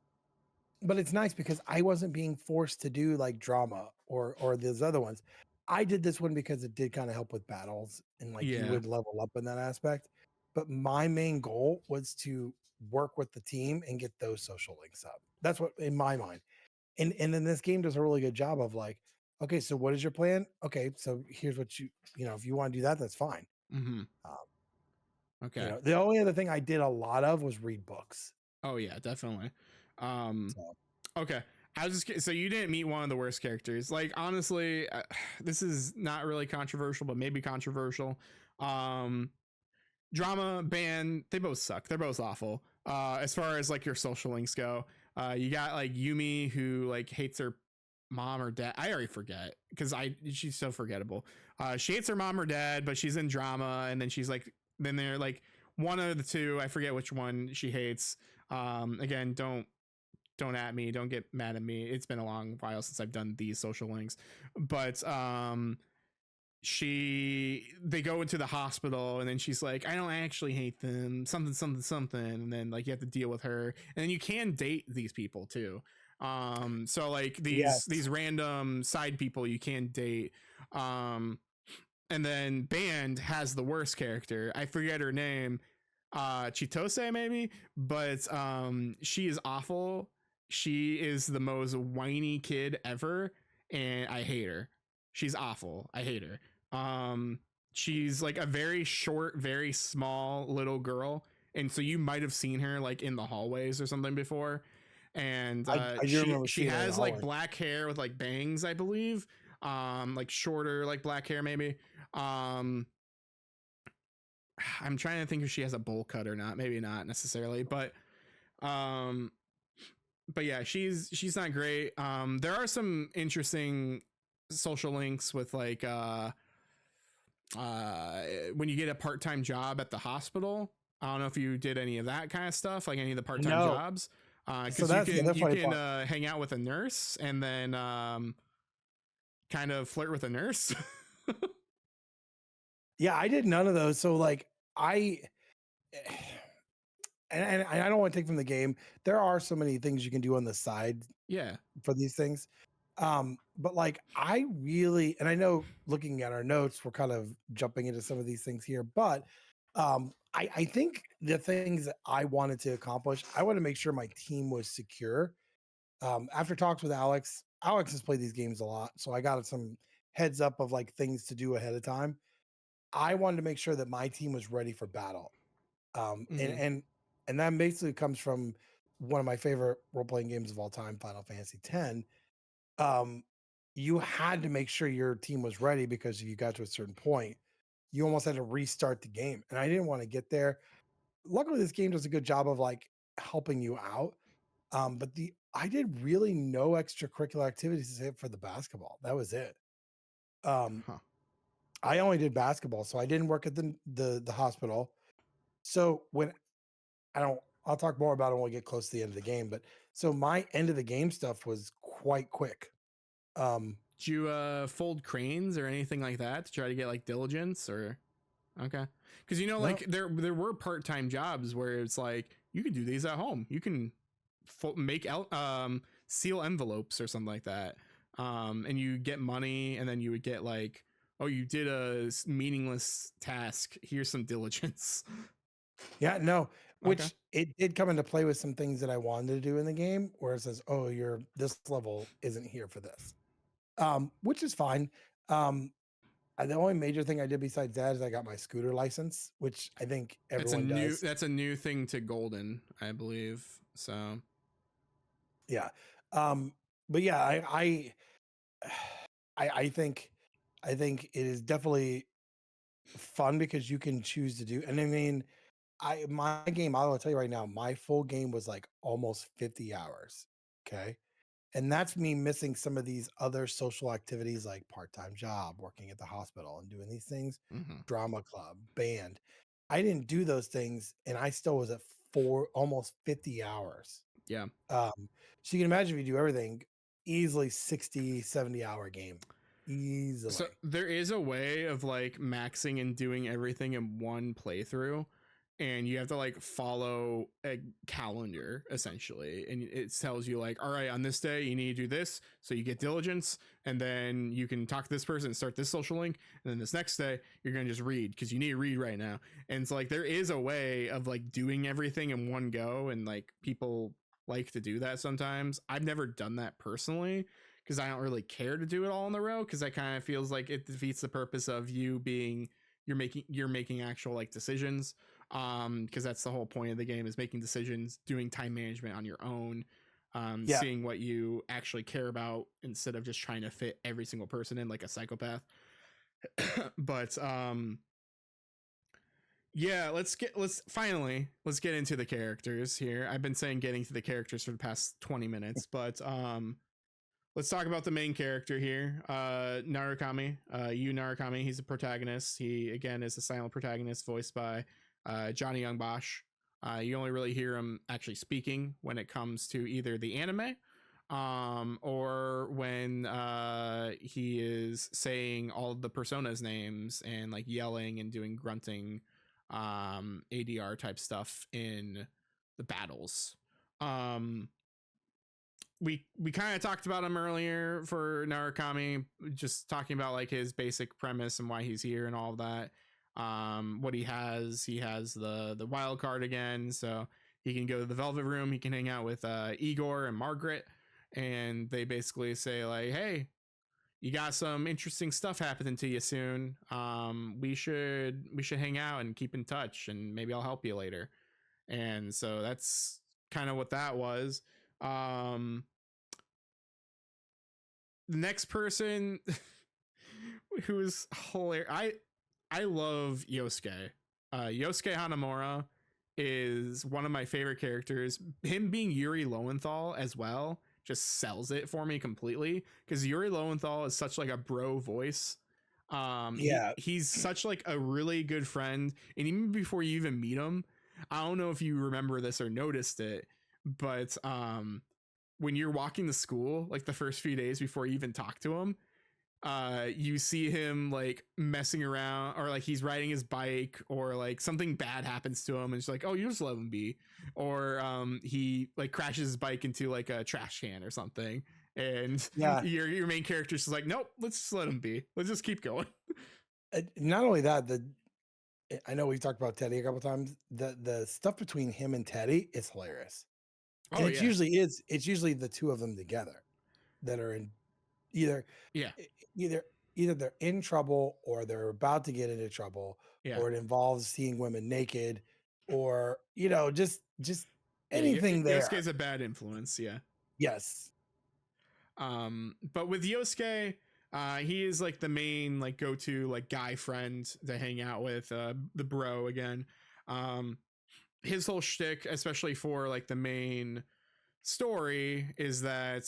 but it's nice because I wasn't being forced to do like drama or those other ones. I did this one because it did kind of help with battles and like you Yeah. would level up in that aspect. But my main goal was to work with the team and get those social links up. That's what in my mind. And then this game does a really good job of like, okay, so what is your plan? Okay, so here's what if you want to do that, that's fine. Mm-hmm. Um, Okay. the only other thing I did a lot of was read books. Oh yeah, definitely. Um, So okay. I was just so you didn't meet one of the worst characters. Like honestly, this is not really controversial, but maybe controversial. Um, drama band, they both suck. They're both awful. As far as like your social links go, you got like Yumi who like hates her mom or dad. I already forget because she's so forgettable. She hates her mom or dad, but she's in drama, and then she's like then they're like one of the two. I forget which one she hates. Again, don't at me, don't get mad at me. It's been a long while since I've done these social links, but they go into the hospital and then she's like, I don't actually hate them, something, and then like you have to deal with her, and then you can date these people too. So like yes, these random side people you can date. um and then band has the worst character. I forget her name. Chitose maybe, but she is awful. She is the most whiny kid ever, and I hate her. She's awful. I hate her. Um she's like a very short, very small little girl, and so you might have seen her like in the hallways or something before. And I do remember she seeing her in the has like hallway. black hair with like bangs, I believe. Like shorter like black hair maybe. um I'm trying to think if she has a bowl cut or not. Maybe not necessarily, um but yeah, she's not great. There are some interesting social links with like when you get a part-time job at the hospital. I don't know if you did any of that kind of stuff, like any of the part-time No, jobs. so Because that's the other you funny can part. hang out with a nurse and then kind of flirt with a nurse. Yeah, I did none of those. So like I and I don't want to take from the game. There are so many things you can do on the side Yeah. for these things. But like I really, and I know looking at our notes, we're kind of jumping into some of these things here, but I think the things that I wanted to accomplish, I want to make sure my team was secure. After talks with Alex, Alex has played these games a lot, so I got some heads up of like things to do ahead of time. I wanted to make sure that my team was ready for battle. Um, and Mm-hmm. and and that basically comes from one of my favorite role-playing games of all time, Final Fantasy X. um, you had to make sure your team was ready because if you got to a certain point, you almost had to restart the game. And I didn't want to get there. Luckily, this game does a good job of like helping you out. But the I did really no extracurricular activities except for the basketball. That was it. Um, Huh. I only did basketball, so I didn't work at the hospital. So when I'll talk more about it when we get close to the end of the game. But so my end of the game stuff was quite quick. Um, Did you fold cranes or anything like that to try to get like diligence or okay? Because you know, no, like there were part time jobs where it's like you could do these at home. You can seal envelopes or something like that, and you get money, and then you would get like, oh, you did a meaningless task. Here's some diligence. yeah, no, Okay. which it did come into play with some things that I wanted to do in the game where it says, "Oh, your this level isn't here for this." Which is fine. Um, the only major thing I did besides that is I got my scooter license, which I think everyone does. That's a new thing to Golden, I believe. So Yeah. Um, but yeah, I think it is definitely fun because you can choose to do, and I mean, my game, I will tell you right now, my full game was like almost 50 hours. Okay. And that's me missing some of these other social activities like part-time job, working at the hospital and doing these things, mm-hmm. drama club, band. I didn't do those things and I still was at almost 50 hours. Yeah. So you can imagine if you do everything, easily 60, 70-hour game. So Easily. there is a way of like maxing and doing everything in one playthrough, and you have to like follow a calendar essentially, and it tells you like, all right, on this day you need to do this, so you get diligence, and then you can talk to this person and start this social link, and then this next day you're gonna just read because you need to read right now. And it's like there is a way of like doing everything in one go, and like people like to do that sometimes. I've never done that personally because I don't really care to do it all in a row because that kind of feels like it defeats the purpose of you being you're making actual like decisions, because that's the whole point of the game is making decisions, doing time management on your own, Yeah. seeing what you actually care about instead of just trying to fit every single person in like a psychopath. But yeah, let's get into the characters here. I've been saying getting to the characters for the past 20 minutes, but let's talk about the main character here, Narukami. Yu Narukami. He's a protagonist. He again is a silent protagonist, voiced by Johnny Young Bosch. You only really hear him actually speaking when it comes to either the anime, or when he is saying all of the personas names and like yelling and doing grunting, ADR type stuff in the battles. Um, we kind of talked about him earlier for Narukami, just talking about like his basic premise and why he's here and all of that. What he has the wild card again, so he can go to the Velvet Room. He can hang out with Igor and Margaret, and they basically say like, "Hey, you got some interesting stuff happening to you soon. We should hang out and keep in touch, and maybe I'll help you later." And so that's kind of what that was. Um, the next person who is hilarious. I love Yosuke. Yosuke Hanamura is one of my favorite characters. Him being Yuri Lowenthal as well just sells it for me completely because Yuri Lowenthal is such like a bro voice. Yeah. He's such like a really good friend, and even before you even meet him, I don't know if you remember this or noticed it, but when you're walking to school, like the first few days before you even talk to him, you see him like messing around, or like he's riding his bike, or like something bad happens to him and it's like, oh, you just let him be. Or he like crashes his bike into like a trash can or something, and Yeah. your main character's just like, nope, let's just let him be, let's just keep going. Not only that, I know we've talked about Teddy a couple times. The stuff between him and Teddy is hilarious, and Oh yeah. it's usually the two of them together that are in either Yeah. e- either either they're in trouble or they're about to get into trouble, Yeah. or it involves seeing women naked, or just Yeah, anything there. Yosuke's a bad influence. Yeah. Yes. But with Yosuke, he is like the main like go-to like guy friend to hang out with, the bro again. Um, his whole shtick, especially for like the main story, is that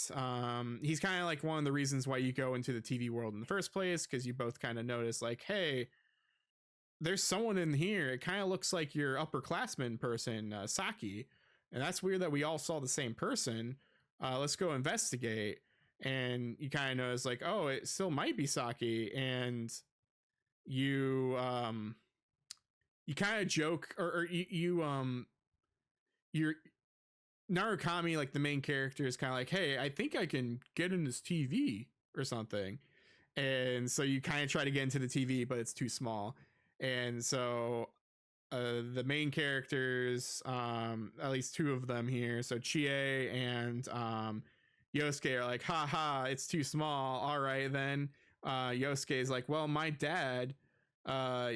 he's kind of like one of the reasons why you go into the TV world in the first place, because you both kind of notice like, hey, there's someone in here. It kind of looks like your upperclassman person, Saki, and that's weird that we all saw the same person. Let's go investigate. And you kind of notice like, oh, it still might be Saki, and you you kind of joke, or you're Narukami, like the main character, is kind of like, hey, I think I can get in this TV or something. And so you kind of try to get into the TV, but it's too small. And so the main characters, at least two of them here, so Chie and Yosuke, are like, ha ha, it's too small. All right, then. Yosuke is like, well, my dad,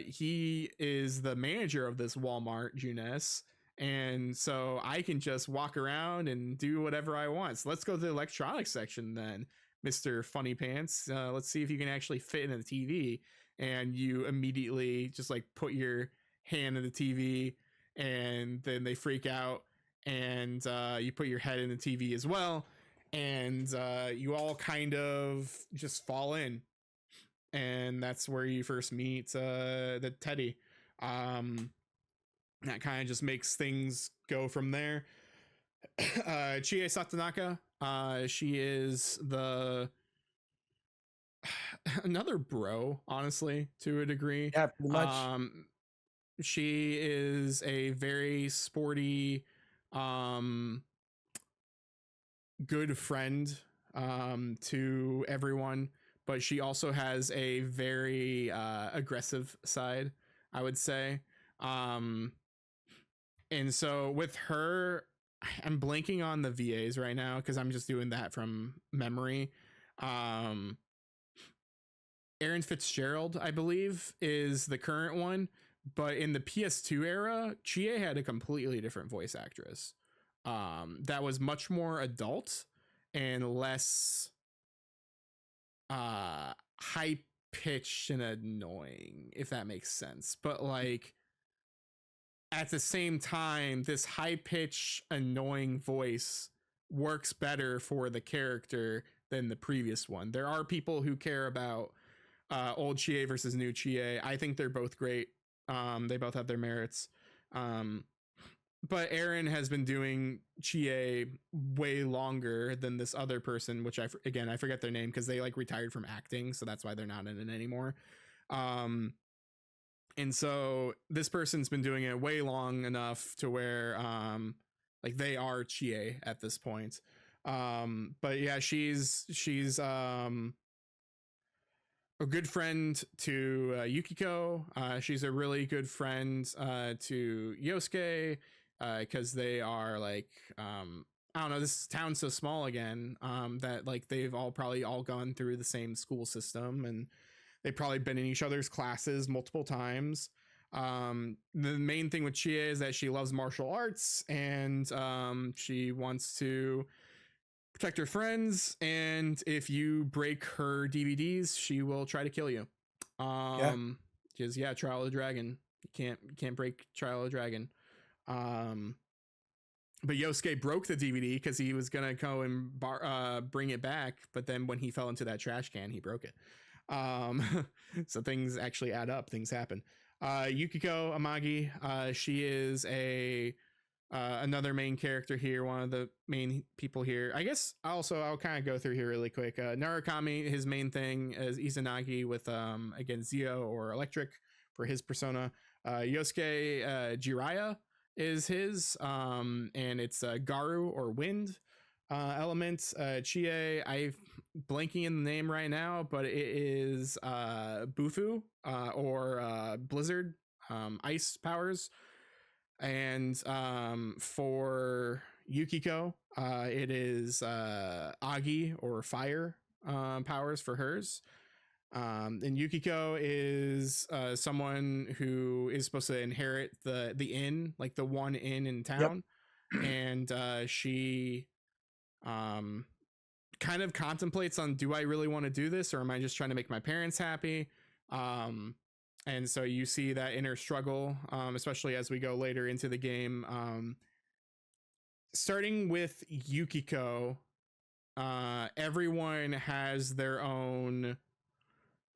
he is the manager of this Walmart, Junes. And so I can just walk around and do whatever I want. So let's go to the electronics section then, Mr. Funny Pants. Let's see if you can actually fit in the TV. And you immediately just like put your hand in the TV, and then they freak out, and you put your head in the TV as well, and you all kind of just fall in, and that's where you first meet the Teddy. That kind of just makes things go from there. Chie Satonaka, she is the another bro, honestly, to a degree. Yeah, pretty much. She is a very sporty, um, good friend, to everyone, but she also has a very aggressive side, I would say. Um, and so with her, I'm blanking on the VAs right now because I'm just doing that from memory. Um, Aaron Fitzgerald, I believe, is the current one. But in the PS2 era, Chie had a completely different voice actress, that was much more adult and less high pitched and annoying, if that makes sense. But like at the same time, this high pitched, annoying voice works better for the character than the previous one. There are people who care about old Chie versus new Chie. I think they're both great. They both have their merits. But Aaron has been doing Chie way longer than this other person, which I forget their name because they like retired from acting, so that's why they're not in it anymore. And so this person's been doing it way long enough to where like they are Chie at this point. But yeah, she's a good friend to Yukiko. She's a really good friend to Yosuke, because they are like, I don't know, this town's so small again, that like they've all probably all gone through the same school system, and they've probably been in each other's classes multiple times. The main thing with Chie is that she loves martial arts, and she wants to protect her friends, and if you break her DVDs, she will try to kill you. Yeah. Because yeah, Trial of the Dragon, you can't break Trial of the Dragon. Um, but Yosuke broke the DVD because he was gonna go and bring it back, but then when he fell into that trash can, he broke it. So things actually add up. Things happen. Yukiko Amagi, she is a another main character here, one of the main people here. I guess also I'll kind of go through here really quick. Narukami, his main thing is Izanagi with again Zio or Electric for his persona. Yosuke Jiraiya is his, and it's Garu or Wind element. Chie, I'm blanking in the name right now, but it is Bufu or Blizzard, ice powers. And for Yukiko, it is Agi or fire powers for hers. And Yukiko is someone who is supposed to inherit the inn, like the one inn in town. Yep. And she kind of contemplates on, do I really want to do this, or am I just trying to make my parents happy? And so you see that inner struggle, especially as we go later into the game. Starting with Yukiko, everyone has their own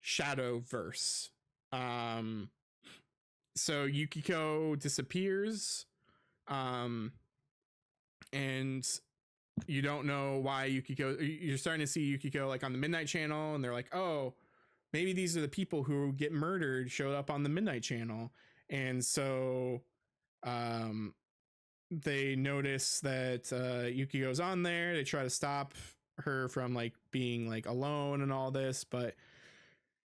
shadow verse. So Yukiko disappears, and you don't know why Yukiko. You're starting to see Yukiko like on the Midnight Channel, and they're like, oh, maybe these are the people who get murdered showed up on the Midnight Channel. And so they notice that Yukiko's on there. They try to stop her from like being like alone and all this, but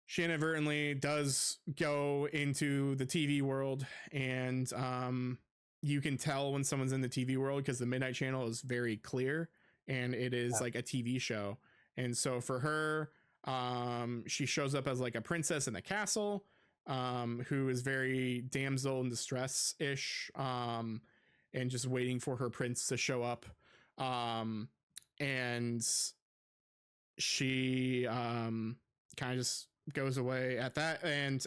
she inadvertently does go into the TV world. And you can tell when someone's in the TV world because the Midnight Channel is very clear and it is like a TV show. And so for her, she shows up as like a princess in a castle, who is very damsel in distress ish, and just waiting for her prince to show up. And she kind of just goes away at that. And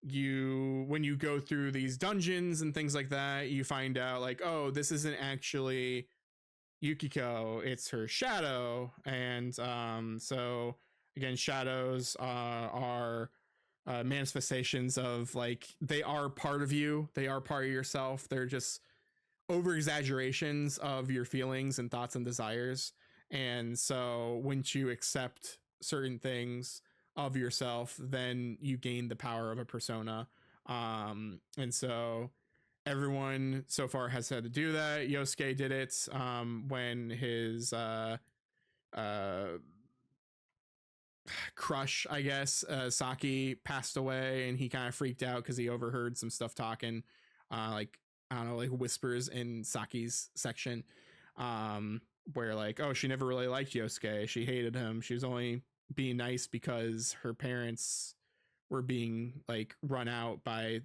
when you go through these dungeons and things like that, you find out like, oh, this isn't actually Yukiko, it's her shadow. And so again, shadows are manifestations of like, they are part of you, they are part of yourself, they're just over exaggerations of your feelings and thoughts and desires. And so once you accept certain things of yourself, then you gain the power of a persona. And so everyone so far has had to do that. Yosuke did it when his crush, I guess, Saki passed away, and he kind of freaked out because he overheard some stuff talking, like, I don't know, like whispers in Saki's section, where like, oh, she never really liked Yosuke. She hated him. She was only being nice because her parents were being like run out by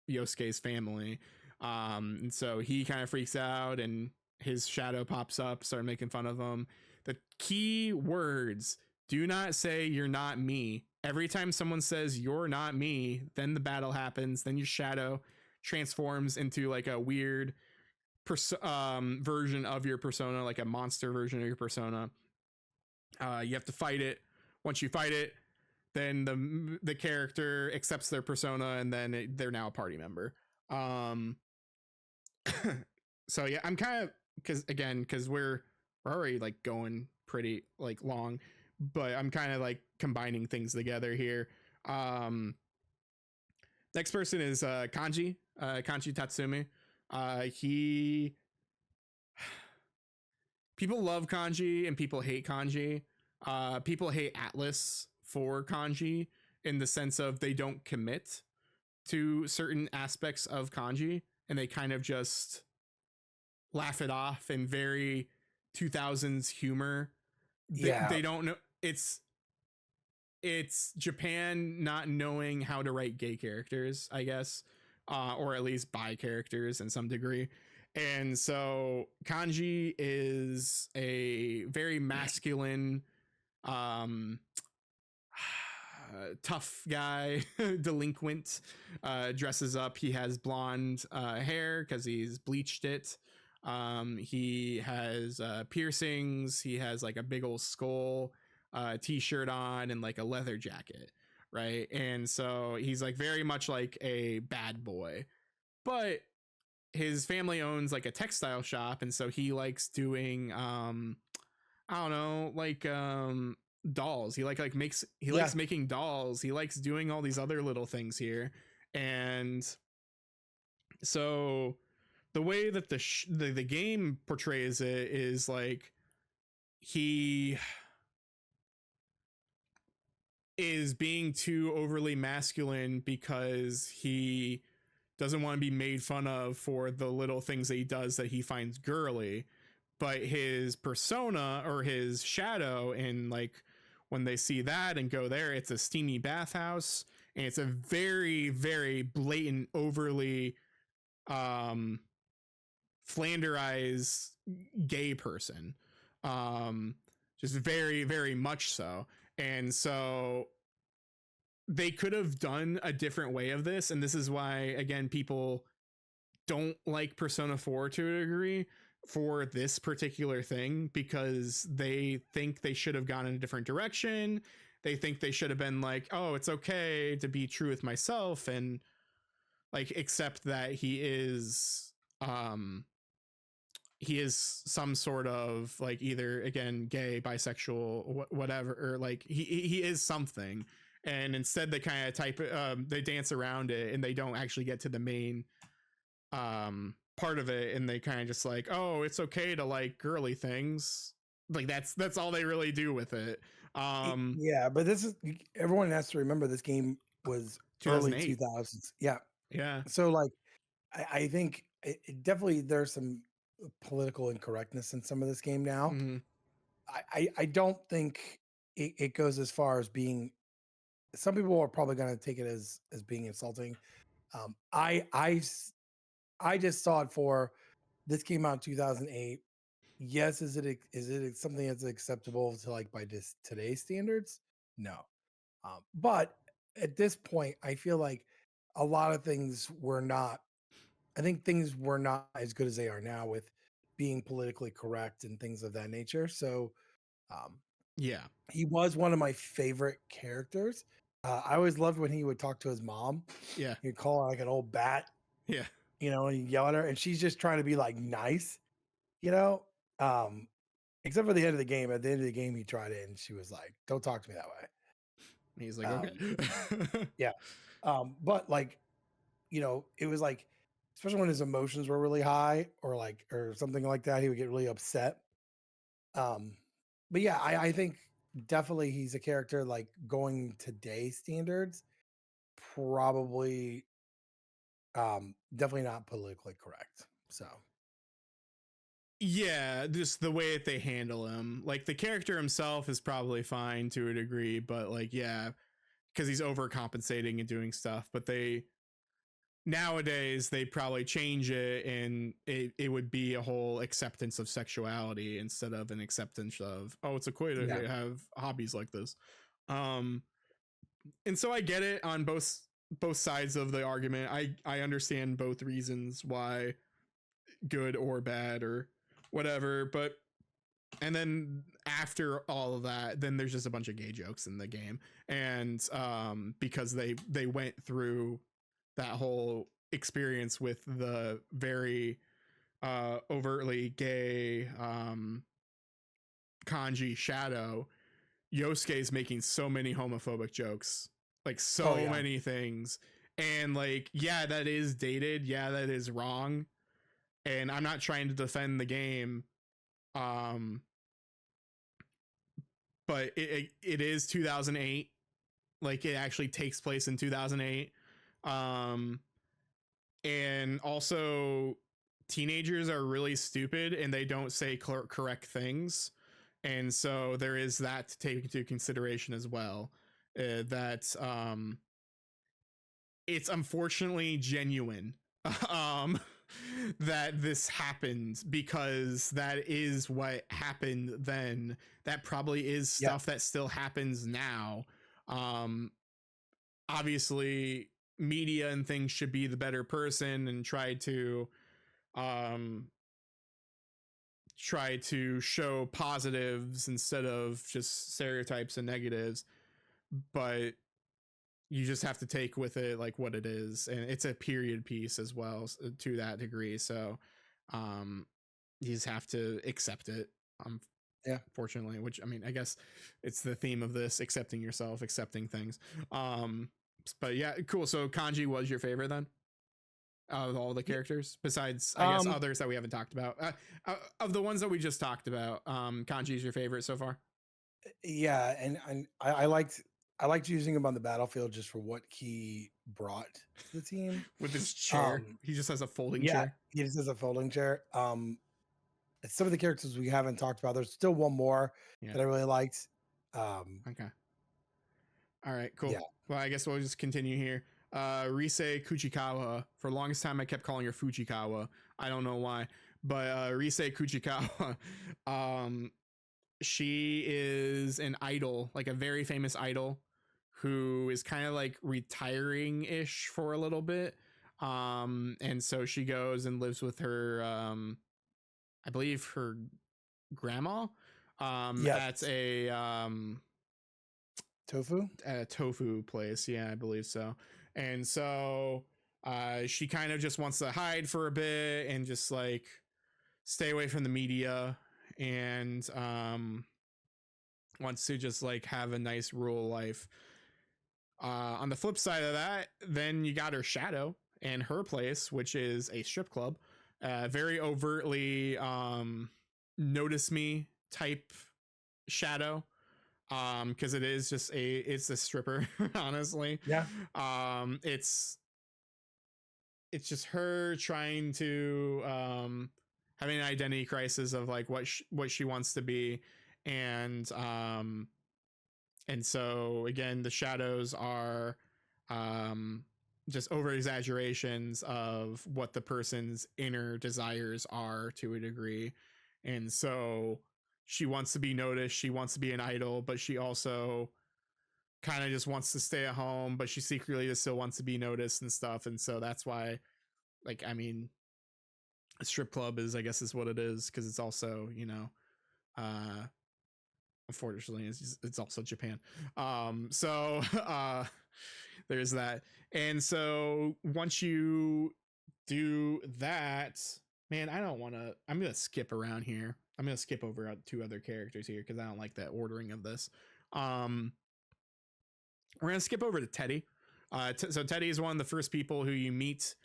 Yosuke's family. And so he kind of freaks out and his shadow pops up, start making fun of him. The key words: do not say you're not me. Every time someone says you're not me, then the battle happens. Then your shadow transforms into like a weird version of your persona, like a monster version of your persona. You have to fight it. Once you fight it, then the character accepts their persona, and then they're now a party member. So yeah, I'm kind of, because we're already like going pretty like long, but I'm kind of like combining things together here. Next person is Kanji Tatsumi. People love Kanji and people hate Kanji. People hate Atlas for Kanji in the sense of they don't commit to certain aspects of Kanji, and they kind of just laugh it off in very 2000s humor. They don't know. It's Japan not knowing how to write gay characters, I guess, or at least bi characters in some degree. And so Kanji is a very masculine, tough guy, delinquent, dresses up. He has blonde hair because he's bleached it. He has piercings. He has like a big old skull t-shirt on and like a leather jacket, right? And so he's like very much like a bad boy, but his family owns like a textile shop, and so he likes doing I don't know, like dolls. He Yeah. likes making dolls. He likes doing all these other little things here. And so the way that the game portrays it is like he is being too overly masculine because he doesn't want to be made fun of for the little things that he does that he finds girly. But his persona or his shadow, and like when they see that and go there, it's a steamy bathhouse, and it's a very, very blatant, overly um flanderized gay person. Um just very, very much so. And so they could have done a different way of this, and this is why again people don't like Persona 4 to a degree for this particular thing, because they think they should have gone in a different direction. They think they should have been like, oh, it's okay to be true with myself and like accept that he is some sort of like either again gay, bisexual, whatever, or like he is something. And instead they kind of they dance around it and they don't actually get to the main part of it, and they kind of just like, oh, it's okay to like girly things. Like that's all they really do with it. Yeah, but this is everyone has to remember this game was early 2008. 2000s. Yeah. Yeah. So like I think it definitely there's some political incorrectness in some of this game now. Mm-hmm. I don't think it goes as far as being some people are probably going to take it as being insulting. Um, I I s- I just saw it for this came out in 2008. Yes, is it something that's acceptable to like by this today's standards? No. But at this point, I feel like a lot of things were not. I think things were not as good as they are now with being politically correct and things of that nature. So um, Yeah. he was one of my favorite characters. I always loved when he would talk to his mom. Yeah. He'd call her like an old bat, Yeah. and he'd yell at her, and she's just trying to be like nice, you know. Um, except for the end of the game. At the end of the game, he tried it, and she was like, "Don't talk to me that way." He's like, Um, okay. yeah. But like, it was like, especially when his emotions were really high or like or something like that, he would get really upset. Um, but yeah, I think definitely he's a character like going today's standards, probably definitely not politically correct. So Yeah, just the way that they handle him. Like the character himself is probably fine to a degree, but like yeah, because he's overcompensating and doing stuff. But they nowadays they probably change it, and it would be a whole acceptance of sexuality instead of an acceptance of, oh, it's okay yeah, to have hobbies like this. Um, and so I get it on both sides of the argument. I understand both reasons why, good or bad or whatever. But and then after all of that, then there's just a bunch of gay jokes in the game, and because they went through that whole experience with the very overtly gay Kanji Shadow. Yosuke is making so many homophobic jokes, like oh so yeah, many things. And like, yeah, that is dated. Yeah, that is wrong. And I'm not trying to defend the game. Um, but it is 2008. Like it actually takes place in 2008. Um, and also teenagers are really stupid and they don't say correct things, and so there is that to take into consideration as well. That it's unfortunately genuine um that this happened, because that is what happened then. That probably is yeah, stuff that still happens now. um Obviously media and things should be the better person and um try to show positives instead of just stereotypes and negatives. But you just have to take with it like what it is, and it's a period piece as well to that degree. So you just have to accept it. Yeah. Fortunately, which I mean, I guess it's the theme of this: accepting yourself, accepting things. But yeah, cool. So Kanji was your favorite then, out of all the characters, besides I guess others that we haven't talked about. Of the ones that we just talked about, Kanji is your favorite so far. Yeah, and I liked using him on the battlefield just for what he brought to the team. With his chair, Um, he just has a folding yeah, chair. he just has a folding chair. Some of the characters we haven't talked about. There's still one more Yeah. that I really liked. Okay. All right. Cool. Yeah, Well, I guess we'll just continue here. Rise Kuchikawa. For the longest time, I kept calling her Fujikawa. I don't know why, but Rise Kuchikawa. She is an idol, like a very famous idol, who is kind of like retiring ish for a little bit. And so she goes and lives with her, I believe her grandma, at yes, tofu. a tofu place. Yeah, I believe so. And so she kind of just wants to hide for a bit and just like stay away from the media, and wants to just like have a nice rural life. On the flip side of that, then you got her shadow and her place, which is a strip club. Very overtly notice me type shadow, because it's a stripper. Honestly, Yeah, it's just her trying to having an identity crisis of like what she wants to be, and so again the shadows are um just over exaggerations of what the person's inner desires are to a degree. And so she wants to be noticed, she wants to be an idol, but she also kind of just wants to stay at home, but she secretly just still wants to be noticed and stuff. And so that's why, like, I mean, a strip club is, I guess, is what it is, because it's also, uh unfortunately it's also Japan. So there's that. And so once you do that, man, I'm gonna skip around here. I'm gonna skip over two other characters here because I don't like that ordering of this. We're gonna skip over to Teddy. So Teddy is one of the first people who you meet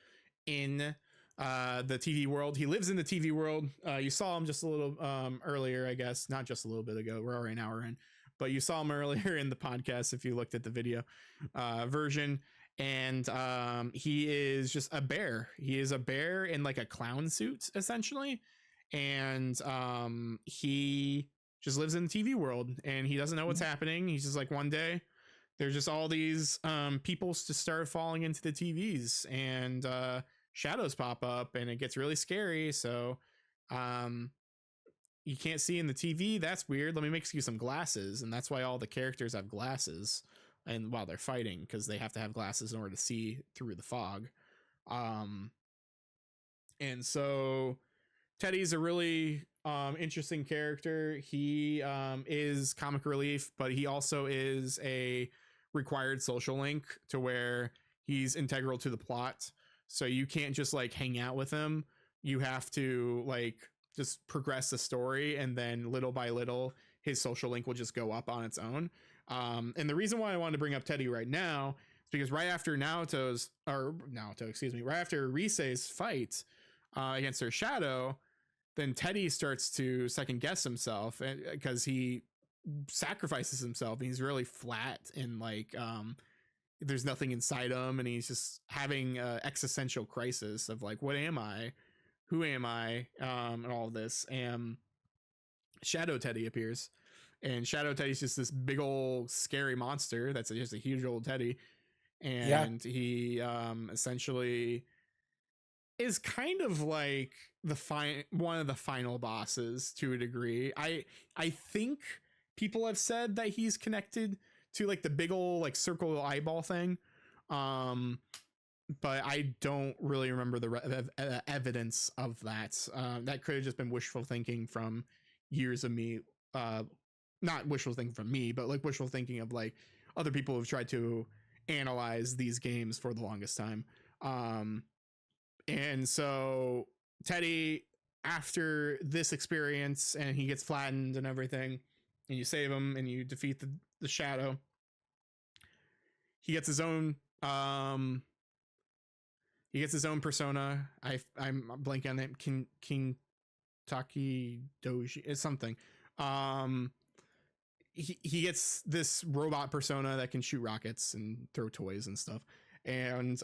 in the TV world. He lives in the TV world. You saw him just a little earlier, I guess, not just a little bit ago. We're already an hour in, but you saw him earlier in the podcast if you looked at the video version. And he is just a bear. He is a bear in like a clown suit, essentially. And he just lives in the TV world, and he doesn't know what's happening. He's just like, one day there's just all these people to start falling into the TVs, and shadows pop up, and it gets really scary. So you can't see in the TV. That's weird. Let me make you some glasses. And that's why all the characters have glasses, and while they're fighting, because they have to have glasses in order to see through the fog. And so Teddy's a really interesting character. He is comic relief, but he also is a required social link, to where he's integral to the plot. So you can't just like hang out with him. You have to like just progress the story, and then little by little his social link will just go up on its own. And the reason why I wanted to bring up Teddy right now is because right after right after Rise's fight against her shadow, then Teddy starts to second guess himself, because he sacrifices himself, and he's really flat, and like there's nothing inside him, and he's just having an existential crisis of like, what am I, who am I, and all of this. And Shadow Teddy appears, and Shadow Teddy's just this big old scary monster that's just a huge old Teddy. yeah, And he essentially is kind of like one of the final bosses to a degree. I think people have said that he's connected to like the big old like circle eyeball thing, but I don't really remember the evidence of that. That could have just been wishful thinking from years of me, not wishful thinking from me, but like wishful thinking of like other people who've tried to analyze these games for the longest time. And so Teddy, after this experience, and he gets flattened and everything, and you save him and you defeat the shadow, he gets his own persona. I'm blanking on that. King Taki Doji is something. He gets this robot persona that can shoot rockets and throw toys and stuff. And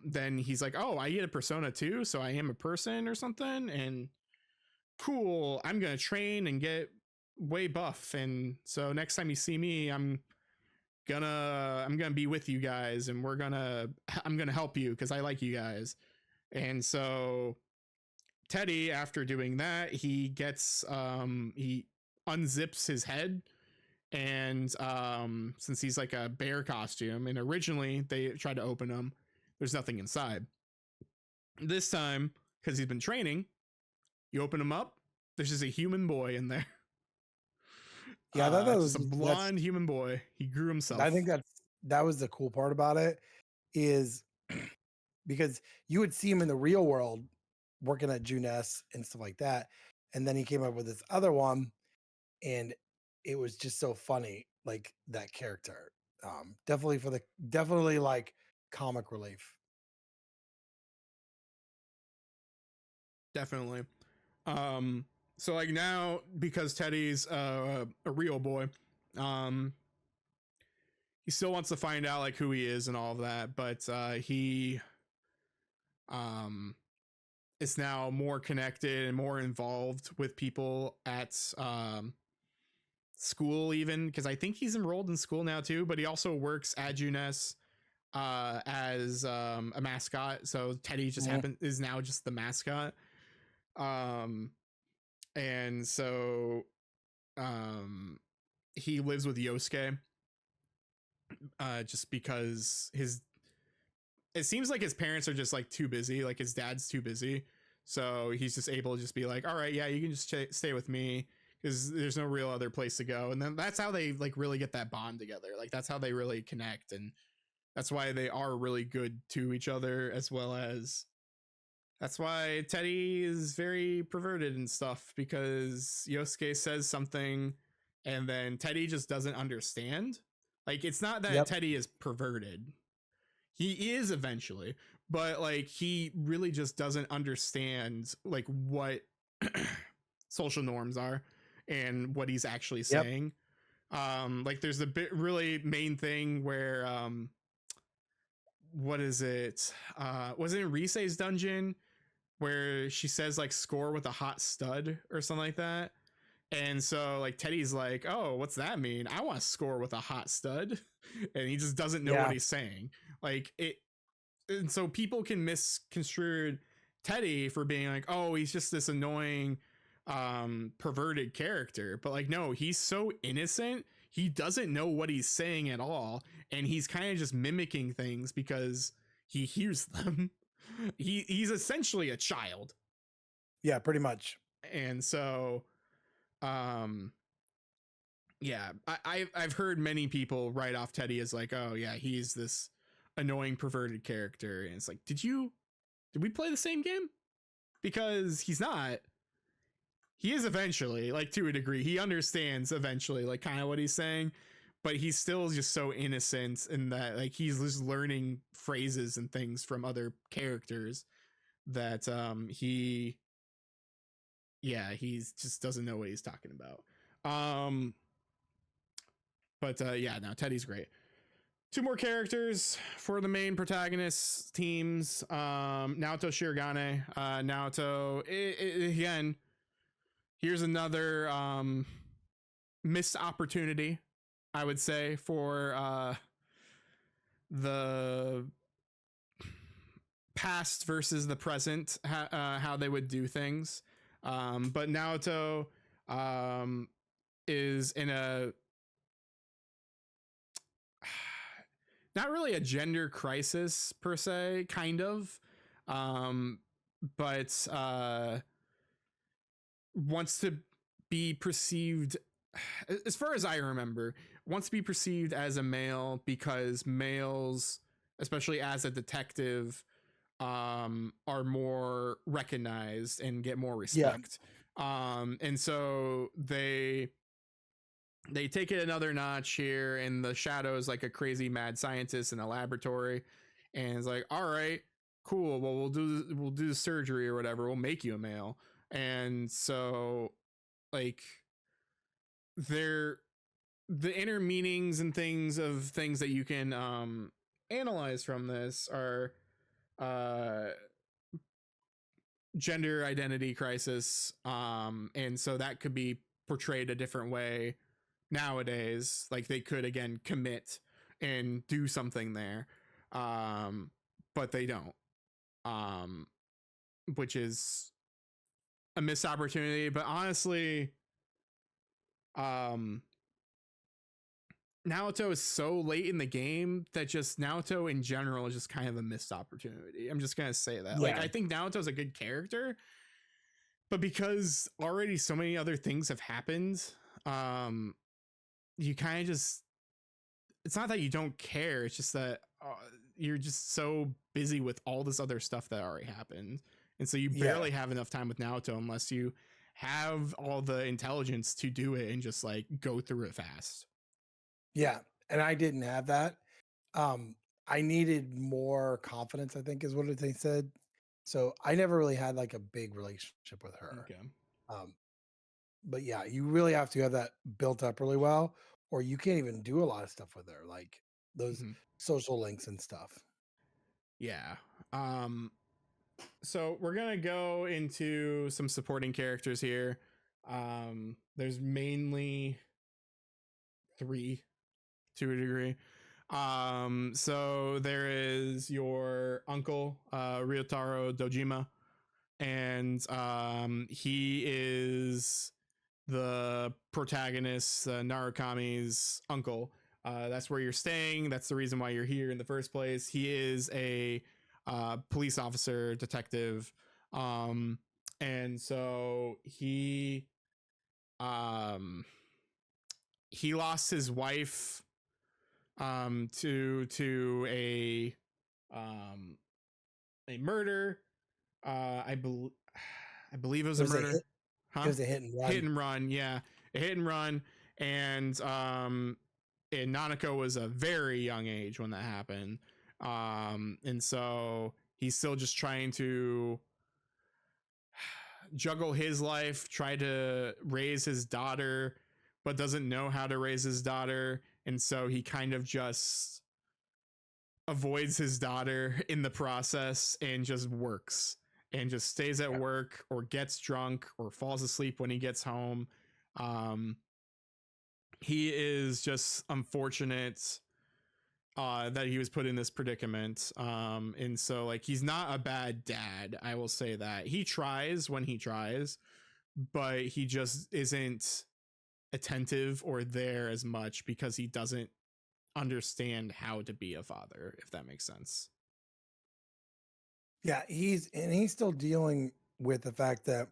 then he's like, oh, I get a persona too, so I am a person or something. And cool, I'm gonna train and get way buff. And so next time you see me, I'm gonna be with you guys, and I'm gonna help you because I like you guys. And so Teddy, after doing that, he gets he unzips his head, and since he's like a bear costume, and originally they tried to open him, there's nothing inside. This time, because he's been training, you open him up, there's just a human boy in there. Yeah, that was just a blonde human boy. He grew himself. I think that was the cool part about it, is because you would see him in the real world working at Juness and stuff like that, and then he came up with this other one, and it was just so funny, like that character. Definitely like comic relief. Definitely. So like now, because Teddy's a real boy, he still wants to find out like who he is and all of that, but he is now more connected and more involved with people at school, even because I think he's enrolled in school now too, but he also works at Juness as a mascot. So Teddy just is now just the mascot. And so he lives with Yosuke just because it seems like his parents are just like too busy, like his dad's too busy, so he's just able to just be like, all right, yeah, you can just stay with me because there's no real other place to go. And then that's how they like really get that bond together. Like that's how they really connect, and that's why they are really good to each other, as well as that's why Teddy is very perverted and stuff, because Yosuke says something and then Teddy just doesn't understand. Like it's not that Teddy is perverted. He is eventually, but like he really just doesn't understand like what social norms are and what he's actually saying. Like there's a bit really main thing where what is it? Was it in Risei's dungeon where she says like score with a hot stud or something like that? And so like Teddy's like, oh, what's that mean? I want to score with a hot stud. And he just doesn't know what he's saying. Like it. And so people can misconstrue Teddy for being like, oh, he's just this annoying perverted character. But like, no, he's so innocent. He doesn't know what he's saying at all. And he's kind of just mimicking things because he hears them. He's essentially a child. Yeah, pretty much. And so yeah, I've heard many people write off Teddy as like, oh yeah, he's this annoying perverted character. And it's like, did we play the same game? Because he's not. He is eventually, like to a degree. He understands eventually like kind of what he's saying, but he's still just so innocent in that like he's just learning phrases and things from other characters that he just doesn't know what he's talking about. But yeah, no, Teddy's great. 2 more characters for the main protagonist teams. Naoto Shirogane. Naoto, again, here's another missed opportunity, I would say, for the past versus the present, how they would do things. But Naoto is in a not really a gender crisis per se, kind of, but wants to be perceived, as far as I remember, wants to be perceived as a male because males, especially as a detective, are more recognized and get more Yeah. respect. And so they take it another notch here, and the Shadow's like a crazy mad scientist in a laboratory, and it's like, all right, cool, well, we'll do the surgery or whatever, we'll make you a male. And so like they're the inner meanings and things of things that you can analyze from this are uh gender identity crisis, and so that could be portrayed a different way nowadays. Like they could again commit and do something there, but they don't, um which is a missed opportunity. But honestly, um Naoto is so late in the game that just Naoto in general is just kind of a missed opportunity. I'm just gonna say that. Like, Yeah. I think Naoto's a good character, but because already so many other things have happened, um, you kind of just, it's not that you don't care, it's just that you're just so busy with all this other stuff that already happened. And so you Yeah. barely have enough time with Naoto unless you have all the intelligence to do it and just like go through it fast. Yeah. And I didn't have that. I needed more confidence, I think is what they said. So I never really had like a big relationship with her. Okay. Um, but yeah, you really have to have that built up really well, or you can't even do a lot of stuff with her, like those Mm-hmm. social links and stuff. Yeah. Um, so we're gonna go into some supporting characters here. There's mainly three to a degree. So there is your uncle, Ryotaro Dojima, and he is the protagonist, Narukami's uncle. That's where you're staying. That's the reason why you're here in the first place. He is a police officer, detective, and so um, he lost his wife to um, a murder. I believe it was It a was a murder, hit. It huh? was a hit and Hit run. and run, yeah, a hit and run. And Nanako was a very young age when that happened, and so he's still just trying to juggle his life, try to raise his daughter, but doesn't know how to raise his daughter, and so he kind of just avoids his daughter in the process and just works and just stays at work or gets drunk or falls asleep when he gets home. Um, he is just unfortunate that he was put in this predicament. And so like he's not a bad dad, I will say that. He tries when he tries, but he just isn't attentive or there as much because he doesn't understand how to be a father, if that makes sense. Yeah, he's still dealing with the fact that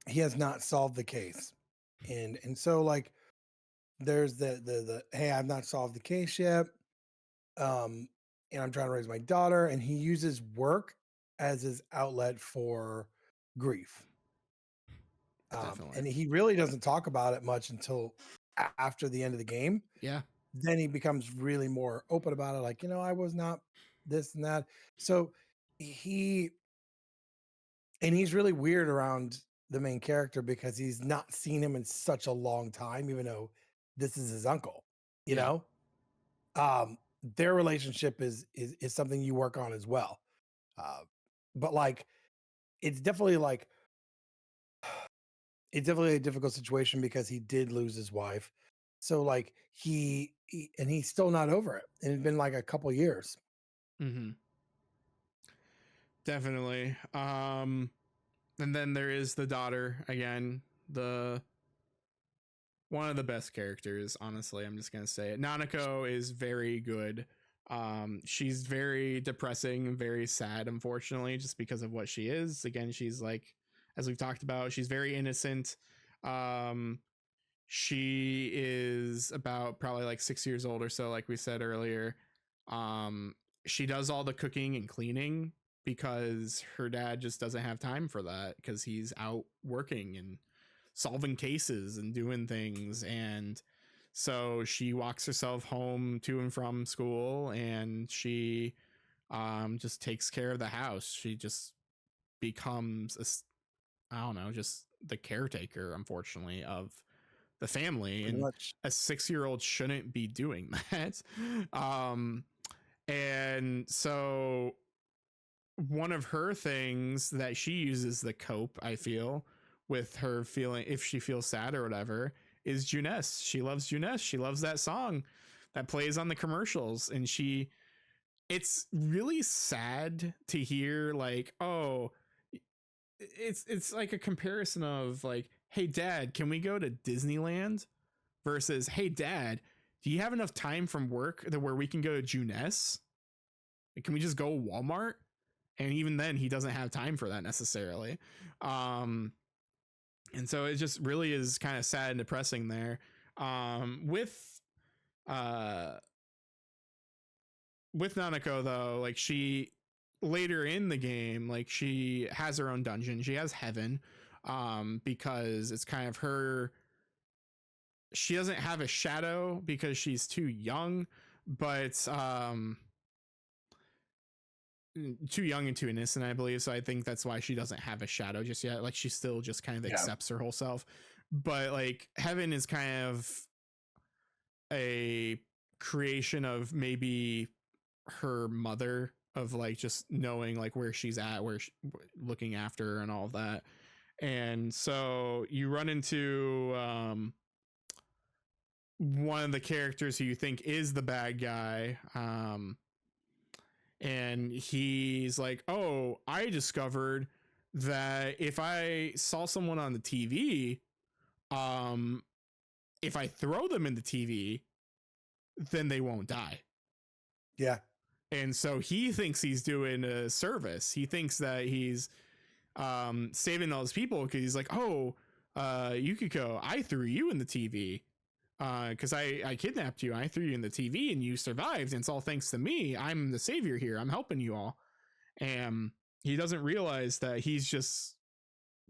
he has not solved the case. And so like there's the hey, I've not solved the case yet. Um, and I'm trying to raise my daughter, and he uses work as his outlet for grief. Definitely. And he really doesn't talk about it much until after the end of the game. Yeah. Then he becomes really more open about it, like, I was not this and that. So he he's really weird around the main character because he's not seen him in such a long time, even though this is his uncle, you Yeah. know? Um, their relationship is something you work on as well. Uh, but like it's definitely like it's definitely a difficult situation because he did lose his wife. So like and he's still not over it. And it's been like a couple years. Mm-hmm. Definitely. And then there is the daughter again, the one of the best characters, honestly. I'm just gonna say it. Nanako is very good. She's very depressing and very sad, unfortunately, just because of what she is. Again, she's like, as we've talked about, she's very innocent. Um, She is about probably like 6 years old or so, like we said earlier. Um, she does all the cooking and cleaning because her dad just doesn't have time for that because he's out working and solving cases and doing things. And so she walks herself home to and from school, and she just takes care of the house. She just becomes I don't know, just the caretaker, unfortunately, of the family. Pretty And much. a 6 year old shouldn't be doing that. um, and so one of her things that she uses to cope, I feel, with her feeling, if she feels sad or whatever, is Juness. She loves Juness. She loves that song that plays on the commercials. And it's really sad to hear, like, oh, it's like a comparison of like, hey dad, can we go to Disneyland, versus hey dad, do you have enough time from work that where we can go to Juness? Like, can we just go Walmart? And even then he doesn't have time for that necessarily. um and so it just really is kind of sad and depressing there. Uh with Nanako though, like she later in the game, like she has her own dungeon. She has heaven, because it's kind of her. She doesn't have a shadow because she's too young, but too young and too innocent, I believe. So I think that's why she doesn't have a shadow just yet. Like she still just kind of accepts her whole self. But like heaven is kind of a creation of maybe her mother, of like just knowing like where she's at, looking after her and all of that. And so you run into one of the characters who you think is the bad guy, and he's like, oh, I discovered that if I saw someone on the TV, um if I throw them in the TV, then they won't die. Yeah. And so he thinks he's doing a service. He thinks that he's saving all those people because he's like, oh, Yukiko, I threw you in the TV because I kidnapped you. I threw you in the TV and you survived. And it's all thanks to me. I'm the savior here. I'm helping you all. And he doesn't realize that he's just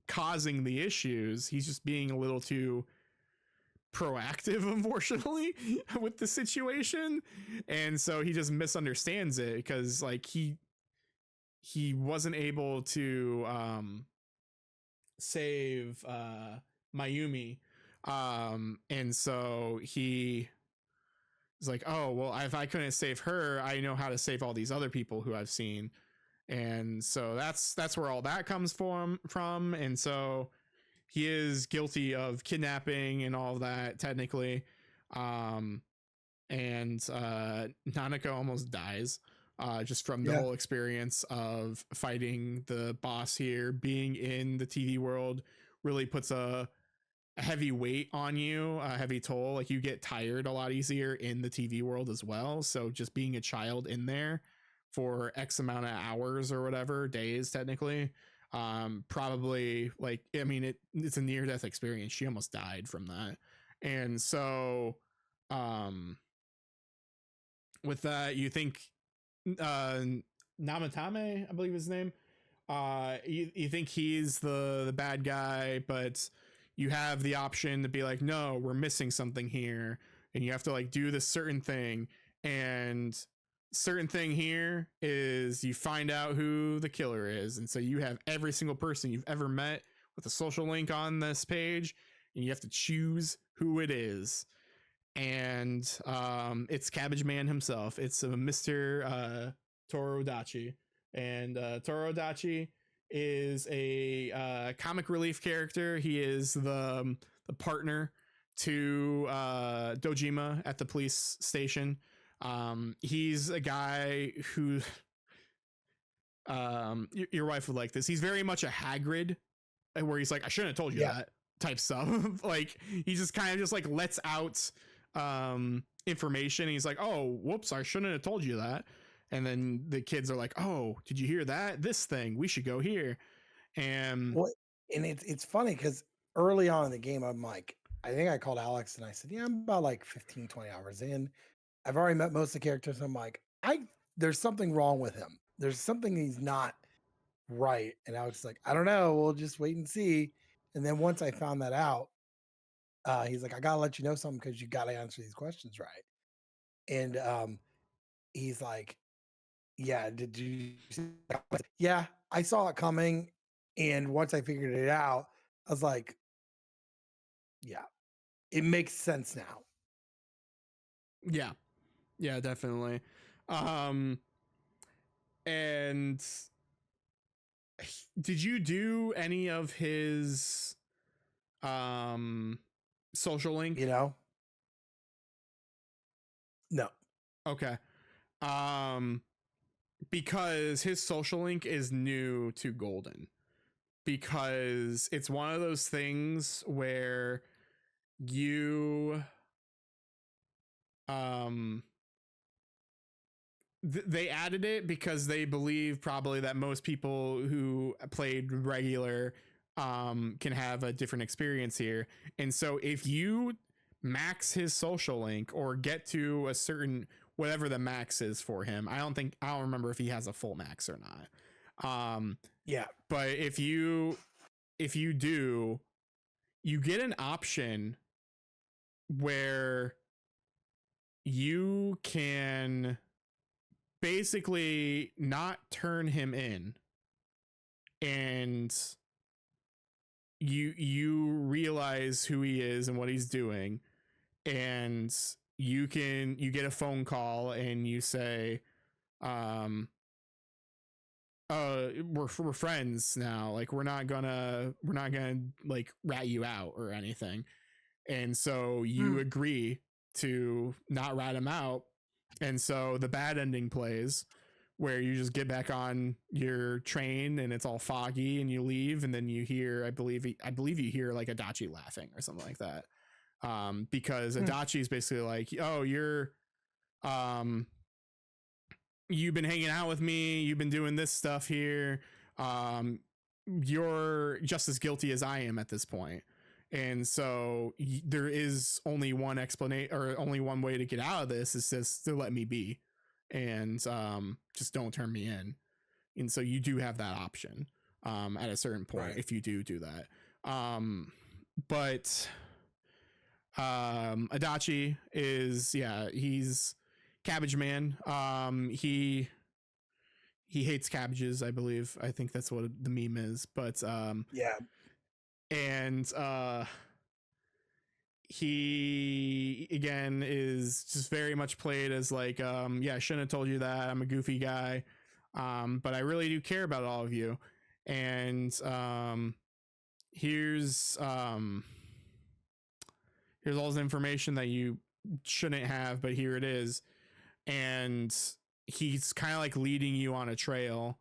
causing the issues. He's just being a little too proactive, unfortunately, with the situation. And so he just misunderstands it because like he wasn't able to save Mayumi. And so he is like, oh well, if I couldn't save her, I know how to save all these other people who I've seen. And so that's where all that comes from. And so he is guilty of kidnapping and all of that technically. And Nanako almost dies just from the whole experience of fighting the boss here. Being in the TV world really puts a heavy weight on you, a heavy toll. Like you get tired a lot easier in the TV world as well. So just being a child in there for X amount of hours or whatever, days technically, probably like, I mean, it's a near death experience. She almost died from that. And so with that, you think Namatame, I believe his name, you think he's the bad guy, but you have the option to be like, no, we're missing something here, and you have to like do this certain thing. And certain thing here is you find out who the killer is. And so you have every single person you've ever met with a social link on this page, and you have to choose who it is. And it's Cabbage Man himself. It's Mr. Torodachi. And Torodachi is a comic relief character. He is the partner to Dojima at the police station. He's a guy who your wife would like this. He's very much a Hagrid, where he's like, I shouldn't have told you that type stuff. Like he just kind of just like lets out information. He's like, oh, whoops, I shouldn't have told you that. And then the kids are like, oh, did you hear that? This thing, we should go here. And it's funny because early on in the game, I'm like, I think I called Alex and I said, "Yeah, I'm about like 15, 20 hours in. I've already met most of the characters." I'm like, there's something wrong with him. There's something he's not right." And Alex is like, "I don't know. We'll just wait and see." And then once I found that out, he's like, "I gotta let you know something because you gotta answer these questions right." And he's like, "Yeah, did you see that?" I said, "Yeah, I saw it coming." And once I figured it out, I was like, "Yeah, it makes sense now." Yeah. Yeah, definitely. Um and did you do any of his um social You link? know? No. Okay. Um because his social link is new to Golden, because it's one of those things where you um they added it because they believe probably that most people who played regular can have a different experience here. And so if you max his social link or get to a certain whatever the max is for him, I don't remember if he has a full max or not. Yeah. But if you do, you get an option where you can basically not turn him in, and you realize who he is and what he's doing, and you get a phone call and you say, um we're friends now, like we're not gonna like rat you out or anything. And so you Mm. agree to not rat him out. And so the bad ending plays where you just get back on your train and it's all foggy and you leave, and then you hear, I believe you hear like Adachi laughing or something like that. Because Mm. Adachi is basically like, "Oh, um you've been hanging out with me, you've been doing this stuff here. Um, you're just as guilty as I am at this point." And so there is only one explanation, or only one way to get out of this, is just to let me be, and just don't turn me in. And so you do have that option at a certain point Right. if you do that. But Adachi is, yeah, he's Cabbage Man. He hates cabbages, I believe. I think that's what the meme is. But Yeah. and he again is just very much played as like, yeah, I shouldn't have told you that. I'm a goofy guy. But I really do care about all of you. And here's here's all this information that you shouldn't have, but here it is. And he's kind of like leading you on a trail,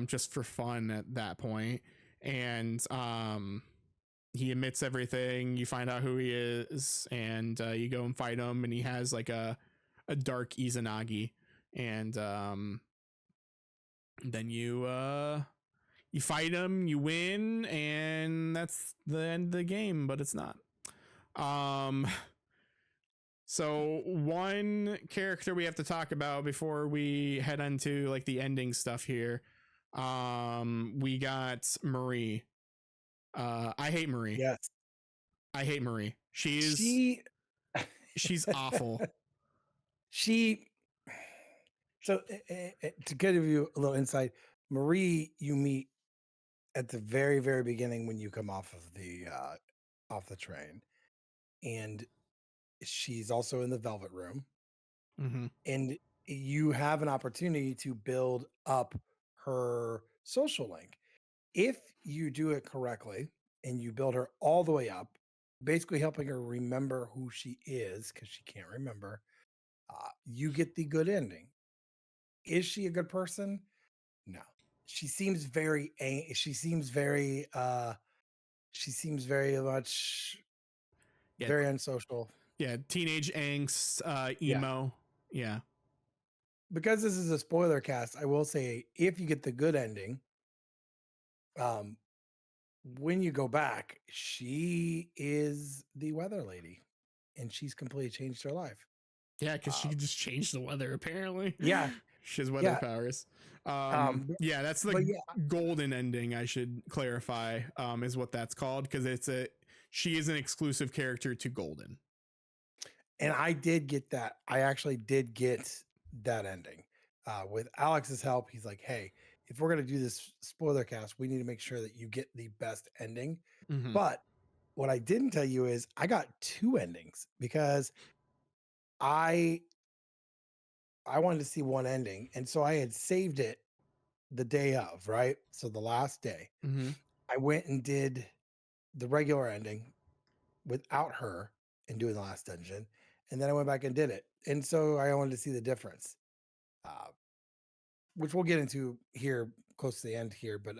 just for fun at that point. And he admits everything. You find out who he is, and you go and fight him. And he has like a dark Izanagi, and then you fight him, you win, and that's the end of the game. But it's not. Um, So one character we have to talk about before we head into like the ending stuff here. We got Marie. I hate Marie. Yes. I hate Marie. She She's awful. she so to give you a little insight, Marie you meet at the very, very beginning when you come off the train. And she's also in the Velvet Room. Mm-hmm. And you have an opportunity to build up her social link. If you do it correctly and you build her all the way up, basically helping her remember who she is because she can't remember, you get the good ending. Is she a good person? No. She seems very she seems very much Yeah, very unsocial. yeah. Teenage angst, Yeah. emo. Yeah, Because this is a spoiler cast, I will say if you get the good ending, um, when you go back, she is the weather lady, and she's completely changed her life. Yeah, because she Um, can just change the weather. Apparently, yeah, she has weather yeah. powers. But, Yeah, that's but the yeah, golden ending. I should clarify. Is what that's called because she is an exclusive character to Golden. and I did get that. I actually did get that ending. With Alex's help, he's like, "Hey, if we're gonna do this spoiler cast, we need to make sure that you get the best ending." Mm-hmm. But what I didn't tell you is I got two endings because I I wanted to see one ending, and so I had saved it the day of, right? So the last day, Mm-hmm. I went and did the regular ending without her and doing the last dungeon, and then I went back and did it. And so I wanted to see the difference, uh, which we'll get into here close to the end here. But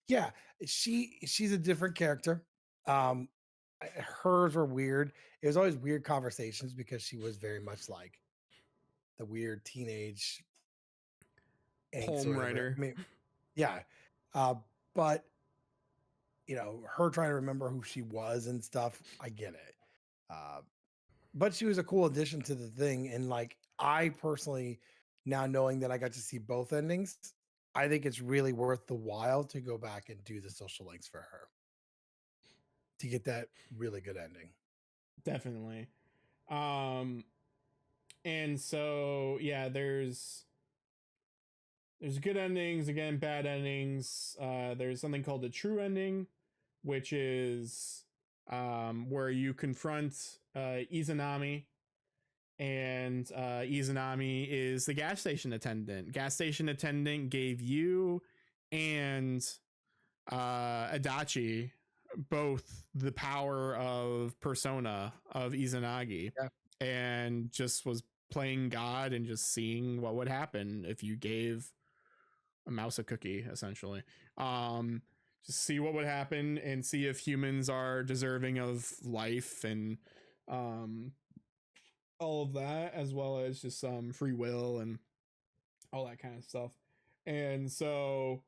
yeah, she's a different character. Um, hers were weird. It was always weird conversations because she was very much like the weird teenage angst or Poem whatever. writer. I mean, yeah. Uh, but her trying to remember who she was and stuff, I get it. Uh, but she was a cool addition to the thing. And like, I personally, now knowing that I got to see both endings, I think it's really worth the while to go back and do the social links for her to get that really good ending. Definitely. Um, and so yeah, there's good endings, again, bad endings. There's something called the true ending, which is where you confront Izanami, and Izanami is the gas station attendant. Gas station attendant gave you and Adachi both the power of persona of Izanagi, Yeah. and just was playing God and just seeing what would happen if you gave a mouse a cookie, essentially. Um, just see what would happen and see if humans are deserving of life and um, all of that, as well as just free will and all that kind of stuff. And so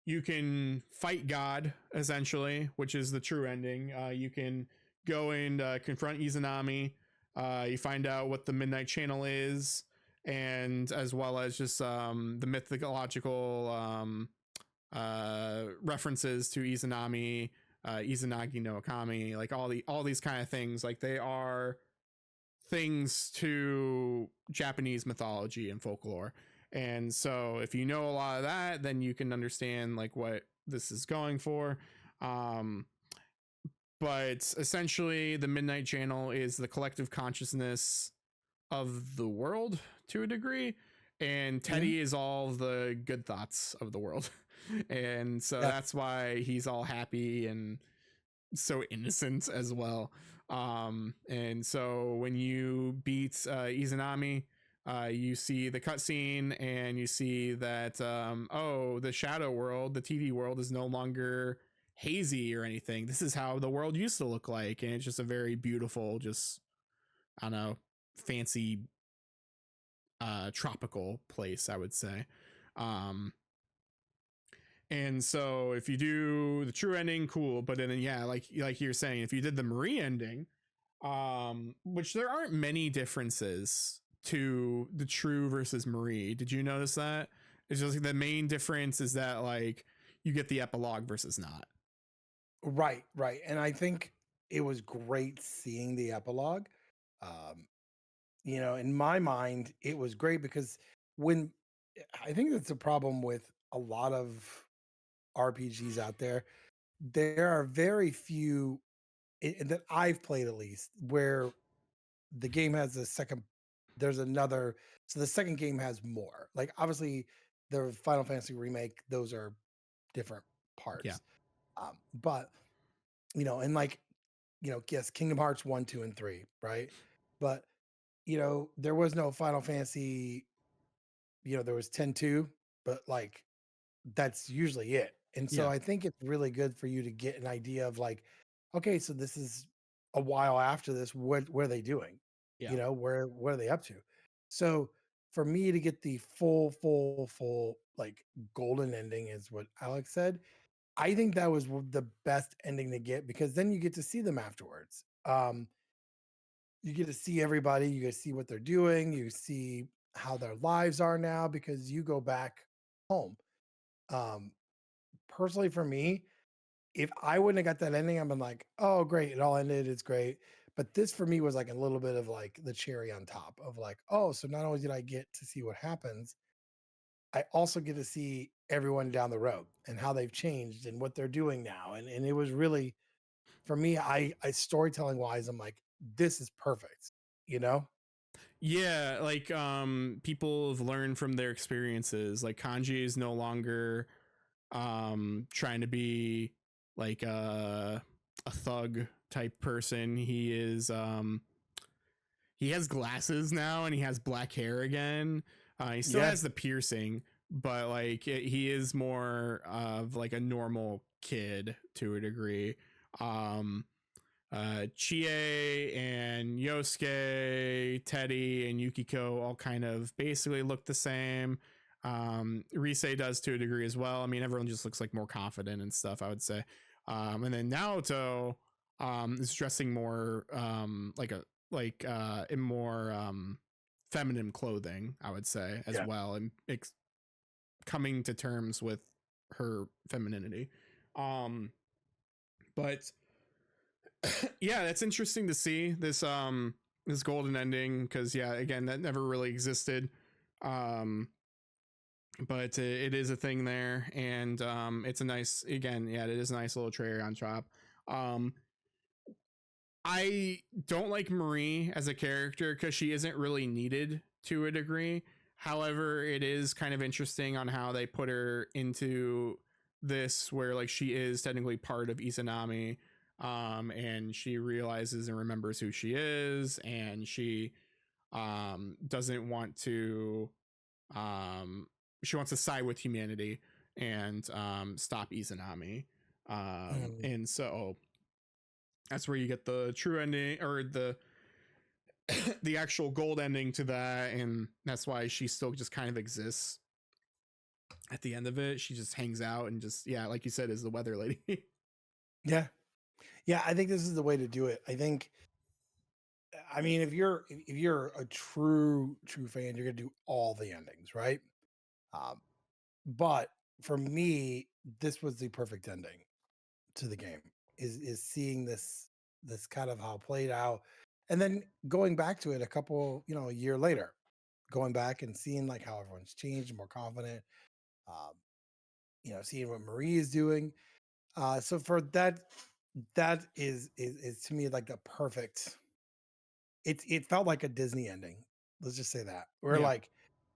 you can fight God, essentially, which is the true ending. You can go and confront Izanami. You find out what the Midnight Channel is, and as well as just the mythological references to Izanami, Izanagi no Akami, like all these kind of things. Like they are things to Japanese mythology and folklore. And so if you know a lot of that, then you can understand like what this is going for. Um, but essentially, the Midnight Channel is the collective consciousness of the world to a degree. And Mhm. Teddy is all the good thoughts of the world. And so Yeah. that's why he's all happy and so innocent as well. And so when you beat Izanami, you see the cutscene and you see that the Shadow World, the TV world, is no longer hazy or anything. This is how the world used to look like, and it's just a very beautiful, just I don't know, fancy tropical place, I would say. Um, and so if you do the true ending, cool. But then yeah, like you're saying, if you did the Marie ending, which there aren't many differences to the true versus Marie. Did you notice that? It's just like the main difference is that like you get the epilogue versus not. Right. Right. And I think it was great seeing the epilogue. Um, in my mind, it was great because when I think that's a problem with a lot of RPGs out there. There are very few that I've played at least where the game has a second. There's another. So the second game has more. Like obviously, the Final Fantasy remake. Those are different Yeah. parts. But and like yes, Kingdom Hearts 1, 2, and 3, right? But there was no Final Fantasy. There was 10-2, but like that's usually it. And so Yeah. I think it's really good for you to get an idea of like, okay, so this is a while after this. What are they doing? Yeah. What are they up to? So for me to get the full like golden ending is what Alex said. I think that was the best ending to get, because then you get to see them afterwards. You get to see everybody, you get to see what they're doing, you see how their lives are now because you go back home. Um, Personally, for me, if I wouldn't have got that ending, I've been like, oh, great, it all ended, it's great. But this for me was like a little bit of like the cherry on top of like, oh, so not only did I get to see what happens, I also get to see everyone down the road and how they've changed and what they're doing now. And it was really, for me, I storytelling wise, I'm like, this is perfect, you know? Yeah, like people have learned from their experiences. Like Kanji is no longer trying to be like a thug type person. He has glasses now and he has black hair again. He still Yeah. has the piercing, but like he is more of like a normal kid to a degree. Um, Chie and Yosuke, Teddy, and Yukiko all kind of basically look the same. Rise does to a degree as well. I mean, everyone just looks like more confident and stuff, I would say. And then Naoto is dressing more in more feminine clothing, I would say, as Yeah. well, and coming to terms with her femininity. But yeah, that's interesting to see this golden ending, because yeah, again, that never really existed. Um but it is a thing there, and it's a nice, again, yeah, it is a nice little cherry on top. um I don't like Marie as a character because she isn't really needed to a degree. However, it is kind of interesting on how they put her into this, where like she is technically part of Izanami, and she realizes and remembers who she is, and she doesn't want to she wants to side with humanity and stop Izanami. Mm. And so that's where you get the true ending, or the the actual gold ending to that, and that's why she still just kind of exists at the end of it. She just hangs out and just, yeah, like you said, is the weather lady. Yeah. Yeah. I think this is the way to do it. I think, I mean, if you're a true fan, you're gonna do all the endings, right? Um, but for me, this was the perfect ending to the game. Is seeing this kind of how it played out, and then going back to it a couple, a year later, going back and seeing like how everyone's changed, more confident. Um, seeing what Marie is doing. So for that, that is to me like the perfect. It felt like a Disney ending. Let's just say that. Where Yeah. like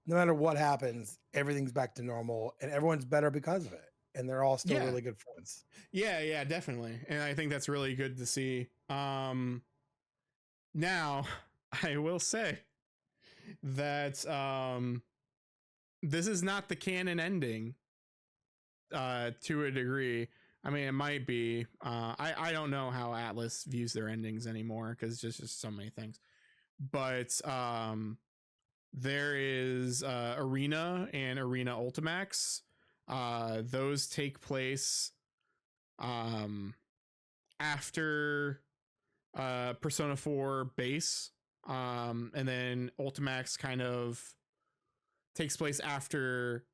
no matter what happens, everything's back to normal and everyone's better because of it. And they're all still Yeah. really good friends. Yeah, definitely. And I think that's really good to see. Now I will say that this is not the canon ending to a degree. I mean, it might be. I don't know how Atlas views their endings anymore, because just so many things. But there is Arena and Arena Ultimax. Those take place um, after Persona 4 base. And then Ultimax kind of takes place after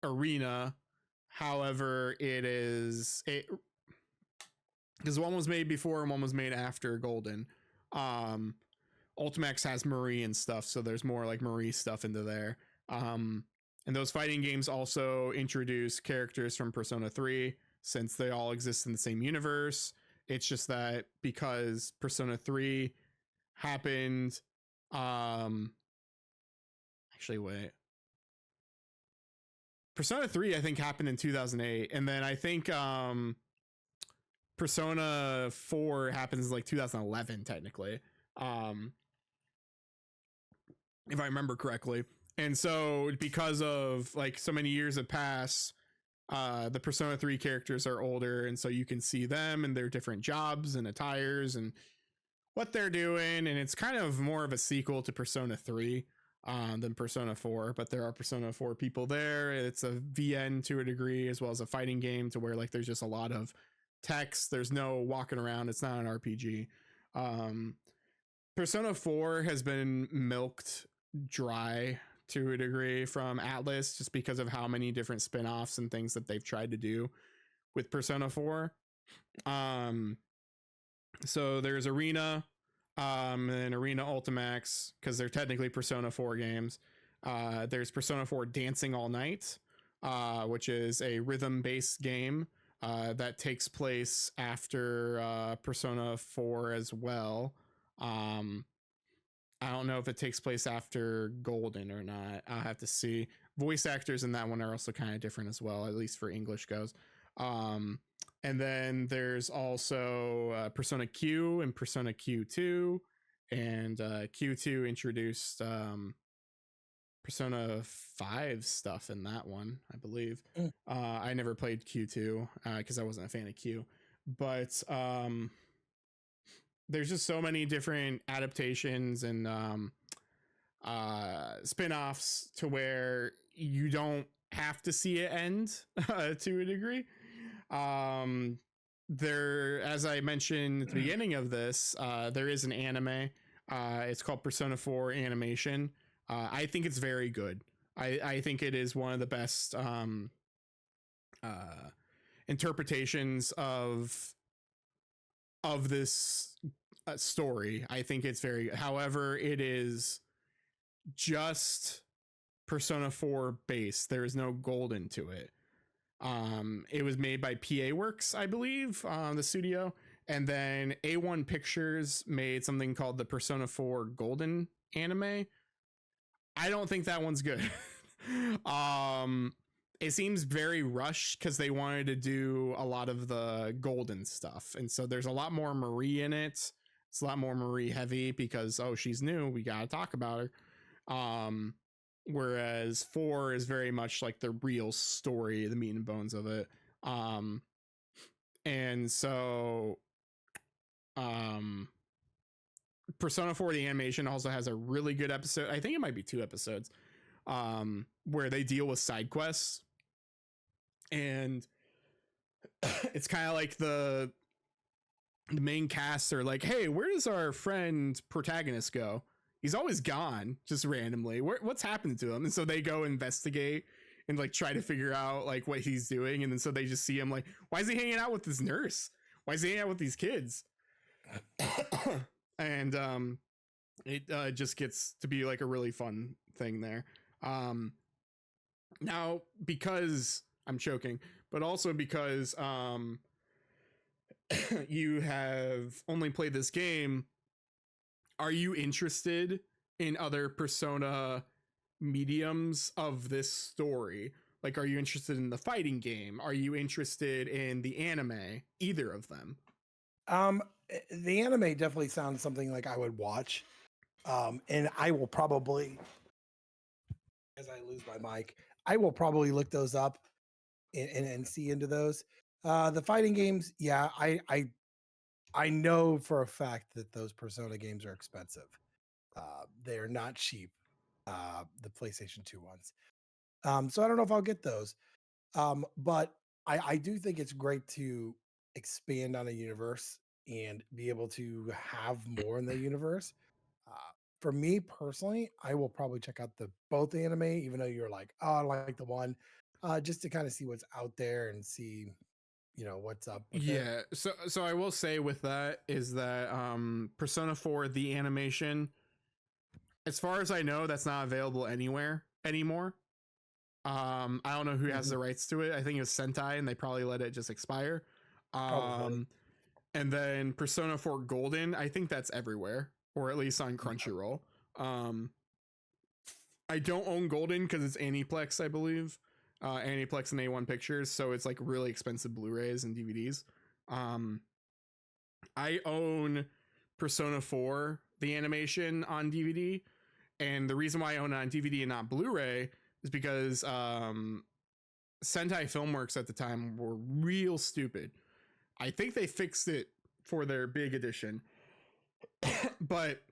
Arena. However, it because one was made before and one was made after Golden. Um, Ultimax has Marie and stuff, so there's more like Marie stuff into there. Um, and those fighting games also introduce characters from Persona 3, since they all exist in the same universe. It's just that because Persona 3 happened, um, actually, wait. Persona 3, I think, happened in 2008. And then I think Persona 4 happens like 2011, technically. Um, if I remember correctly. And so because of like so many years have passed, the Persona 3 characters are older, and so you can see them and their different jobs and attires and what they're doing, and it's kind of more of a sequel to Persona 3. than Persona 4, but there are Persona 4 people there. It's a VN to a degree, as well as a fighting game, to where like there's just a lot of text. There's no walking around. It's not an RPG. Persona 4 has been milked dry to a degree from Atlas, just because of how many different spin-offs and things that they've tried to do with Persona 4. So there's Arena, and Arena Ultimax, because they're technically Persona 4 games. There's Persona 4 Dancing All Night, which is a rhythm-based game that takes place after Persona 4 as well. I don't know if it takes place after Golden or not. I'll have to see. Voice actors in that one are also kind of different as well, at least for English goes. And then there's also Persona Q and Persona Q2. And Q2 introduced Persona 5 stuff in that one, I believe. I never played Q2 because I wasn't a fan of Q. But there's just so many different adaptations and spin-offs to where you don't have to see it end to a degree. There, as I mentioned at the beginning of this, there is an anime. It's called Persona 4 Animation. I think it's very good. I think it is one of the best interpretations of this story. I think it's very, however, it is just Persona 4 base. There is no golden to it. It was made by PA Works, I believe, the studio, and then A1 Pictures made something called the Persona 4 Golden anime. I don't think that one's good. It seems very rushed because they wanted to do a lot of the golden stuff, and so there's a lot more Marie in it. It's a lot more Marie heavy because, oh, she's new, we gotta talk about her. Whereas 4 is very much like the real story, the meat and bones of it. And so Persona 4 the animation also has a really good episode. I think it might be 2 episodes where they deal with side quests, and it's kind of like the main cast are like, hey, where does our friend protagonist go? He's always gone, just randomly. What's happened to him? And so they go investigate and like try to figure out like what he's doing, and then so they just see him like, why is he hanging out with this nurse? Why is he hanging out with these kids? And it just gets to be like a really fun thing there. Now, because I'm choking, but also because you have only played this game, are you interested in other Persona mediums of this story? Like, are you interested in the fighting game? Are you interested in the anime? Either of them? The anime definitely sounds something like I would watch. And I will probably, as I lose my mic, I will probably look those up and see into those. The fighting games, yeah, I know for a fact that those Persona games are expensive. They're not cheap. The PlayStation 2 ones. So I don't know if I'll get those. But I do think it's great to expand on a universe and be able to have more in the universe. For me personally, I will probably check out both anime, even though you're like, oh, I like the one, just to kind of see what's out there and see, what's up with it. Yeah. So I will say with that is that Persona 4 the animation, as far as I know, that's not available anywhere anymore. I don't know who has the rights to it. I think it was Sentai, and they probably let it just expire. Probably. And then Persona 4 Golden, I think that's everywhere, or at least on Crunchyroll. I don't own Golden because it's Aniplex, I believe. Aniplex and A1 Pictures, so it's like really expensive Blu-rays and DVDs. I own Persona 4, the animation, on DVD, and the reason why I own it on DVD and not Blu-ray is because Sentai Filmworks at the time were real stupid. I think they fixed it for their big edition, but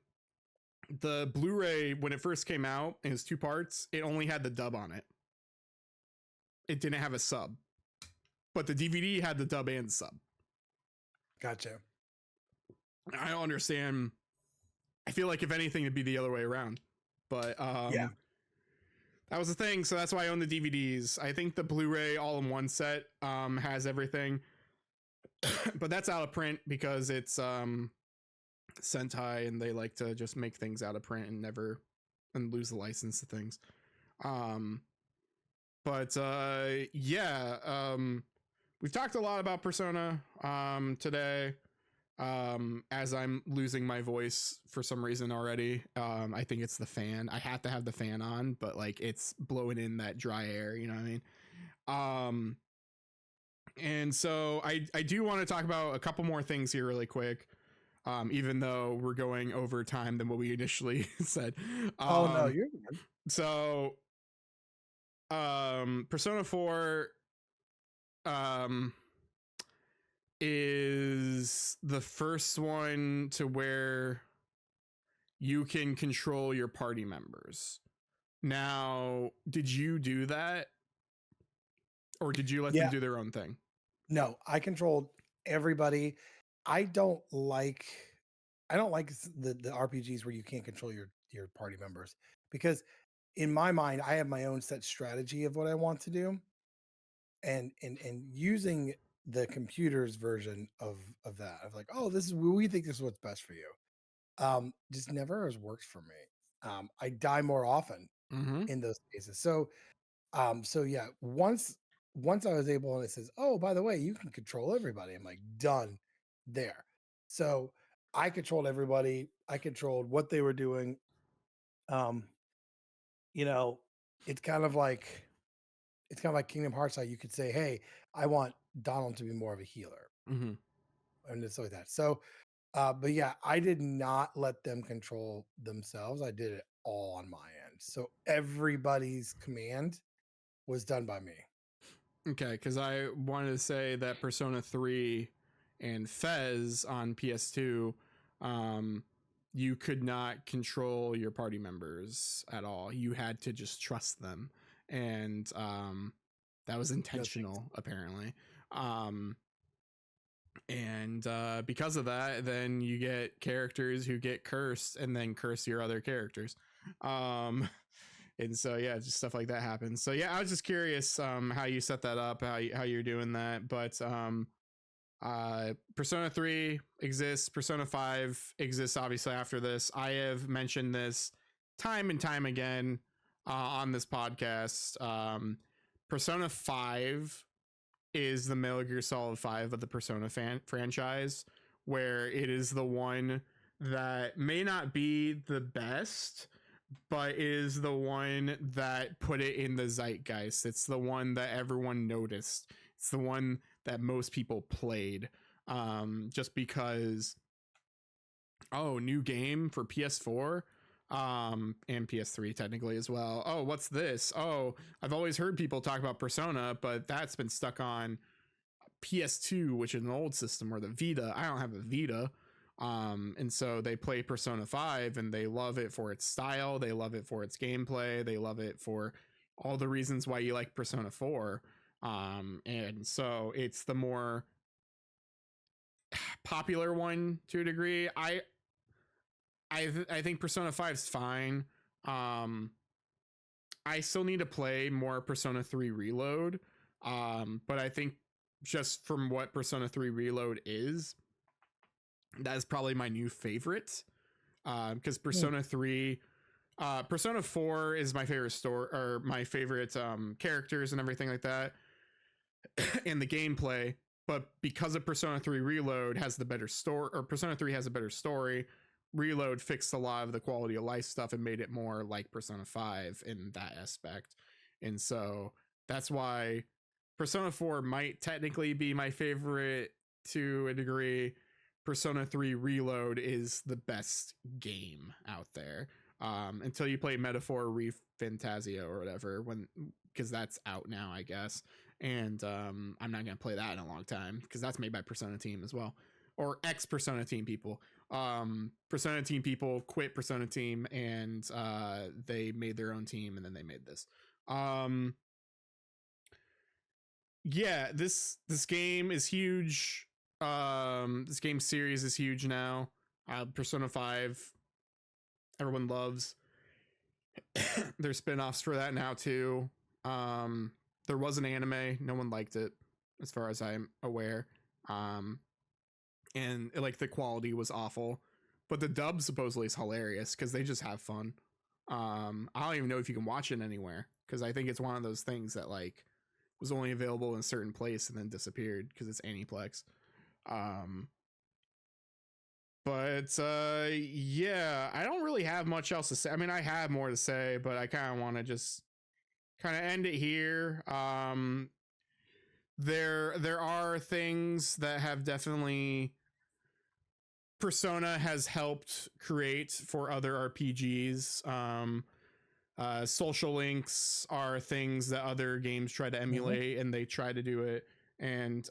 The Blu-ray, when it first came out, it was 2 parts. It only had the dub on it. It didn't have a sub, but the DVD had the dub and sub. Gotcha. I don't understand. I feel like if anything, it'd be the other way around. But Yeah. that was the thing. So that's why I own the DVDs. I think the Blu-ray all-in-one set has everything, but that's out of print because it's Sentai and they like to just make things out of print and never lose the license to things. But we've talked a lot about Persona today. As I'm losing my voice for some reason already. I think it's the fan. I have to have the fan on, but like it's blowing in that dry air, you know what I mean? And so I do want to talk about a couple more things here really quick. Even though we're going over time than what we initially said. Oh no, you're good. So Persona 4 is the first one to where you can control your party members. Now, did you do that? Or did you let them do their own thing? No, I controlled everybody. I don't like the RPGs where you can't control your party members, because in my mind I have my own set strategy of what I want to do, and using the computer's version of that, of like, oh, this is, we think this is what's best for you, just never has worked for me. I die more often in those cases. So yeah, once I was able, and it says, oh, by the way, you can control everybody, I'm like, done there. So I controlled everybody. I controlled what they were doing. Um, you know, it's kind of like Kingdom Hearts, how you could say, hey, I want Donald to be more of a healer, and it's like that. So but yeah, I did not let them control themselves. I did it all on my end. So everybody's command was done by me. Okay, because I wanted to say that Persona 3 and Fez on PS2, you could not control your party members at all. You had to just trust them. And that was intentional, apparently. And because of that, then you get characters who get cursed and then curse your other characters. And so yeah, just stuff like that happens. So yeah, I was just curious how you set that up, how you're doing that. But Persona 3 exists, Persona 5 exists obviously after this. I have mentioned this time and time again on this podcast. Persona 5 is the Metal Gear Solid 5 of the Persona franchise, where it is the one that may not be the best, but is the one that put it in the zeitgeist. It's the one that everyone noticed. It's the one that most people played, just because, oh, new game for PS4 and PS3 technically as well. Oh, what's this? Oh, I've always heard people talk about Persona, but that's been stuck on PS2, which is an old system, or the Vita. I don't have a Vita. And so they play Persona 5 and they love it for its style. They love it for its gameplay. They love it for all the reasons why you like Persona 4. And so it's the more popular one to a degree. I think Persona 5 is fine. I still need to play more Persona 3 Reload. But I think just from what Persona 3 Reload is, that is probably my new favorite. Because Persona 3, Persona 4 is my favorite story, or my favorite characters and everything like that, and the gameplay. But because of Persona 3 Reload has the better story, or Persona 3 has a better story, Reload fixed a lot of the quality of life stuff and made it more like Persona 5 in that aspect. And so that's why Persona 4 might technically be my favorite to a degree. Persona 3 Reload is the best game out there. Until you play Metaphor Fantasia or whatever, because that's out now, I guess. And I'm not going to play that in a long time because that's made by Persona Team as well. or ex Persona team people. Persona team people quit Persona team, and they made their own team, and then they made this. Yeah, this game is huge. This game series is huge now. Persona 5, everyone loves. There's spin-offs for that now too. There was an anime, no one liked it as far as I'm aware. And like the quality was awful, but the dub supposedly is hilarious because they just have fun. I don't even know if you can watch it anywhere, because I think it's one of those things that like was only available in a certain place and then disappeared because it's Aniplex. But yeah, I don't really have much else to say. I mean, I have more to say, but I kind of want to just kind of end it here. There are things that have definitely Persona has helped create for other RPGs. Social links are things that other games try to emulate, and they try to do it, and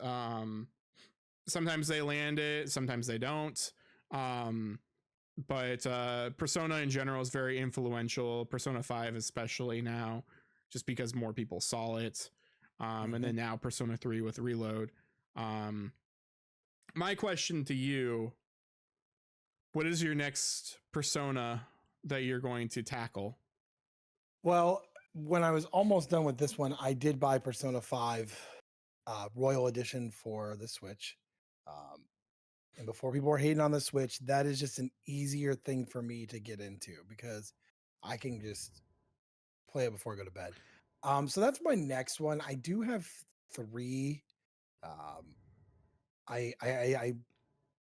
sometimes they land it, sometimes they don't. But Persona in general is very influential. Persona 5 especially now, just because more people saw it. And then now Persona 3 with Reload. My question to you, what is your next Persona that you're going to tackle? Well, when I was almost done with this one, I did buy Persona 5 Royal Edition for the Switch. And before people were hating on the Switch, that is just an easier thing for me to get into because I can just play it before I go to bed. So that's my next one. I do have 3.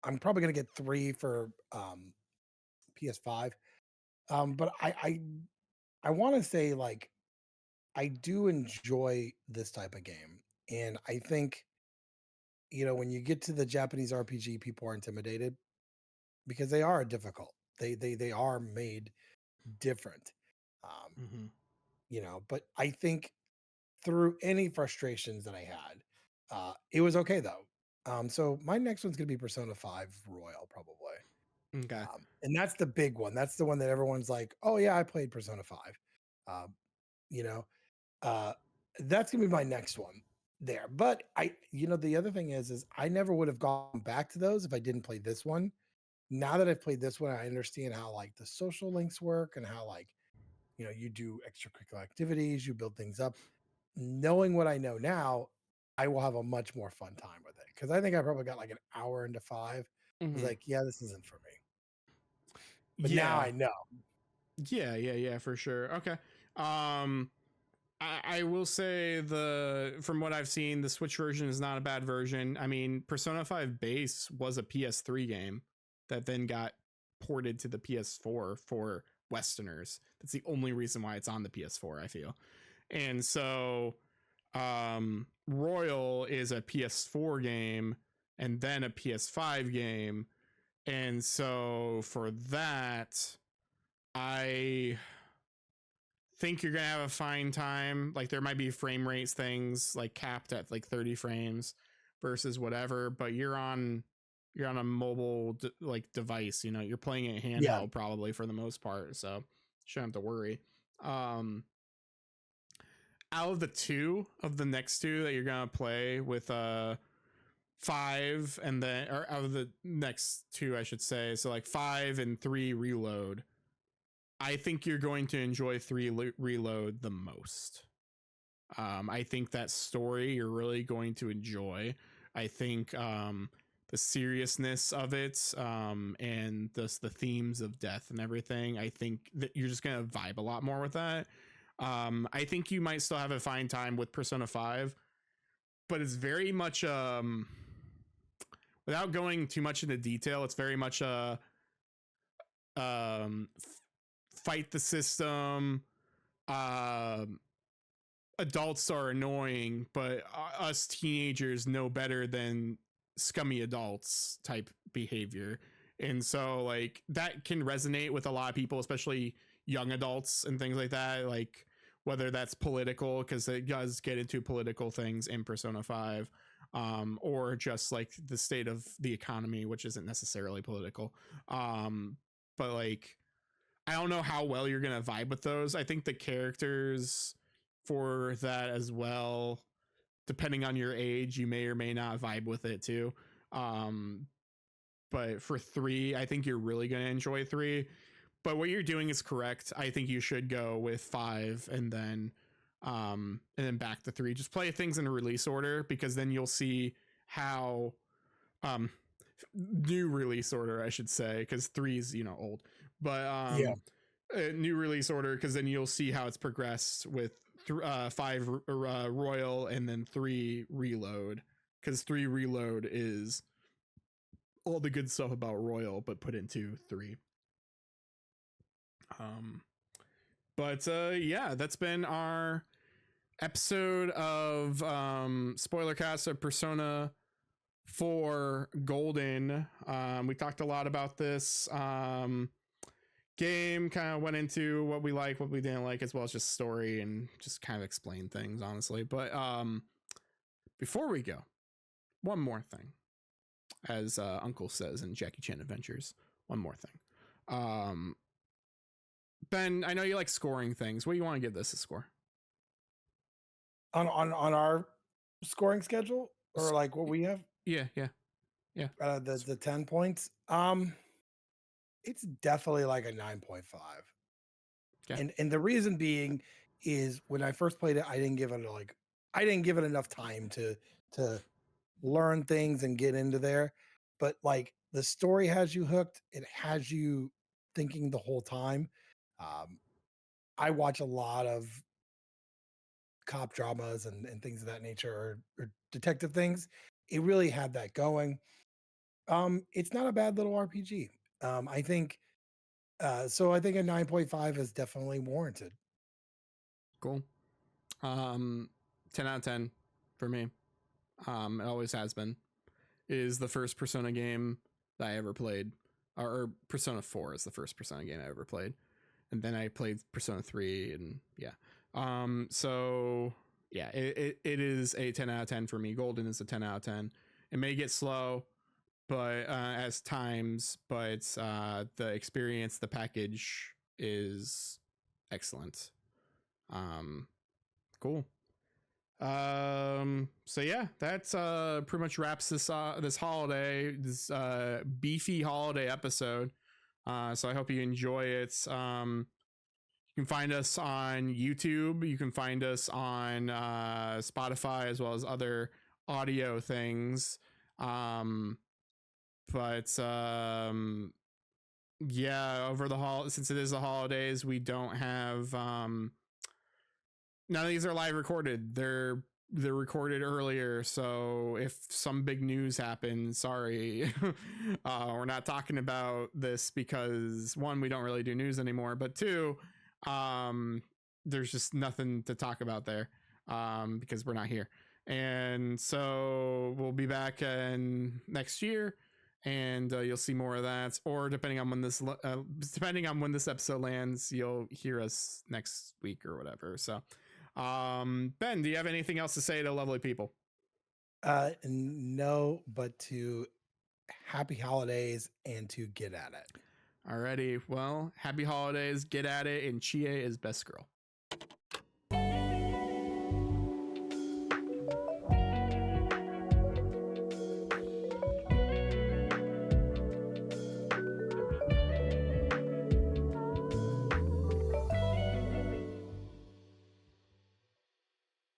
I'm probably gonna get 3 for PS5. But I want to say like I do enjoy this type of game, and I think when you get to the Japanese RPG, people are intimidated because they are difficult. They are made different. Um, but I think through any frustrations that I had, it was okay though. So my next one's gonna be Persona 5 Royal, probably. Okay. And that's the big one. That's the one that everyone's like, oh yeah, I played Persona 5. You know, uh, that's gonna be my next one there. But the other thing is I never would have gone back to those if I didn't play this one. Now that I've played this one, I understand how like the social links work and how like you do extracurricular activities, you build things up. Knowing what I know now, I will have a much more fun time with it because I think I probably got like an hour into 5. I was like, yeah, this isn't for me. But now Yeah. I know. Yeah, for sure. Okay. I will say from what I've seen, the Switch version is not a bad version. I mean, Persona 5 Base was a PS3 game that then got ported to the PS4 for Westerners. That's the only reason why it's on the PS4, I feel. And so Royal is a PS4 game and then a PS5 game. And so for that, I think you're gonna have a fine time. Like there might be frame rates things like capped at like 30 frames versus whatever, but you're on a mobile like device. You're playing it handheld probably for the most part, so shouldn't have to worry. Out of the next two that you're gonna play with 5, and then or out of the next two I should say, so like 5 and 3 Reload, I think you're going to enjoy 3 Reload the most. I think that story you're really going to enjoy. I think the seriousness of it, and the themes of death and everything, I think that you're just going to vibe a lot more with that. I think you might still have a fine time with Persona 5, but it's very much, without going too much into detail, it's very much a fight the system. Adults are annoying, but us teenagers know better than scummy adults type behavior. And so like that can resonate with a lot of people, especially young adults and things like that. Like whether that's political, because it does get into political things in Persona 5, or just like the state of the economy, which isn't necessarily political. But like, I don't know how well you're gonna vibe with those. I think the characters for that as well, depending on your age, you may or may not vibe with it too. But for 3, I think you're really gonna enjoy 3. But what you're doing is correct. I think you should go with 5 and then back to 3. Just play things in a release order, because then you'll see how um new release order, I should say, because 3 is, you know, old. But Yeah. new release order, because then you'll see how it's progressed with 5 Royal and then 3 Reload, because 3 Reload is all the good stuff about Royal but put into 3. But yeah, that's been our episode of Spoilercast of Persona 4 Golden. We talked a lot about this game, kind of went into what we like, what we didn't like, as well as just story and just kind of explain things, honestly. But before we go, one more thing, as Uncle says in Jackie Chan Adventures. One more thing. Ben, I know you like scoring things. What do you want to give this a score? On our scoring schedule, or like what we have? Yeah. The 10 points. It's definitely like a 9.5. Okay. And the reason being is when I first played it, I didn't give it enough time to learn things and get into there. But like the story has you hooked, it has you thinking the whole time. I watch a lot of cop dramas and things of that nature, or detective things. It really had that going. It's not a bad little RPG. I think so I think a 9.5 is definitely warranted. Cool. 10 out of 10 for me. It always has been. It is the first Persona game that I ever played. Or Persona 4 is the first Persona game I ever played. And then I played Persona 3, and yeah. So yeah, it is a 10 out of 10 for me. Golden is a 10 out of 10. It may get slow, but as times, but the experience, the package is excellent. Cool. So yeah, that's pretty much wraps this holiday, this beefy holiday episode. So I hope you enjoy it. You can find us on YouTube. You can find us on Spotify, as well as other audio things. But yeah, over the since it is the holidays, we don't have none of these are live recorded. They're recorded earlier, so if some big news happens, sorry. We're not talking about this because, one, we don't really do news anymore, but two, there's just nothing to talk about there because we're not here. And so we'll be back next year, and you'll see more of that. Or depending on when this episode lands, you'll hear us next week or whatever. So Ben, do you have anything else to say to lovely people? No, but to happy holidays and to get at it. Alrighty, well, happy holidays, get at it, and Chie is best girl.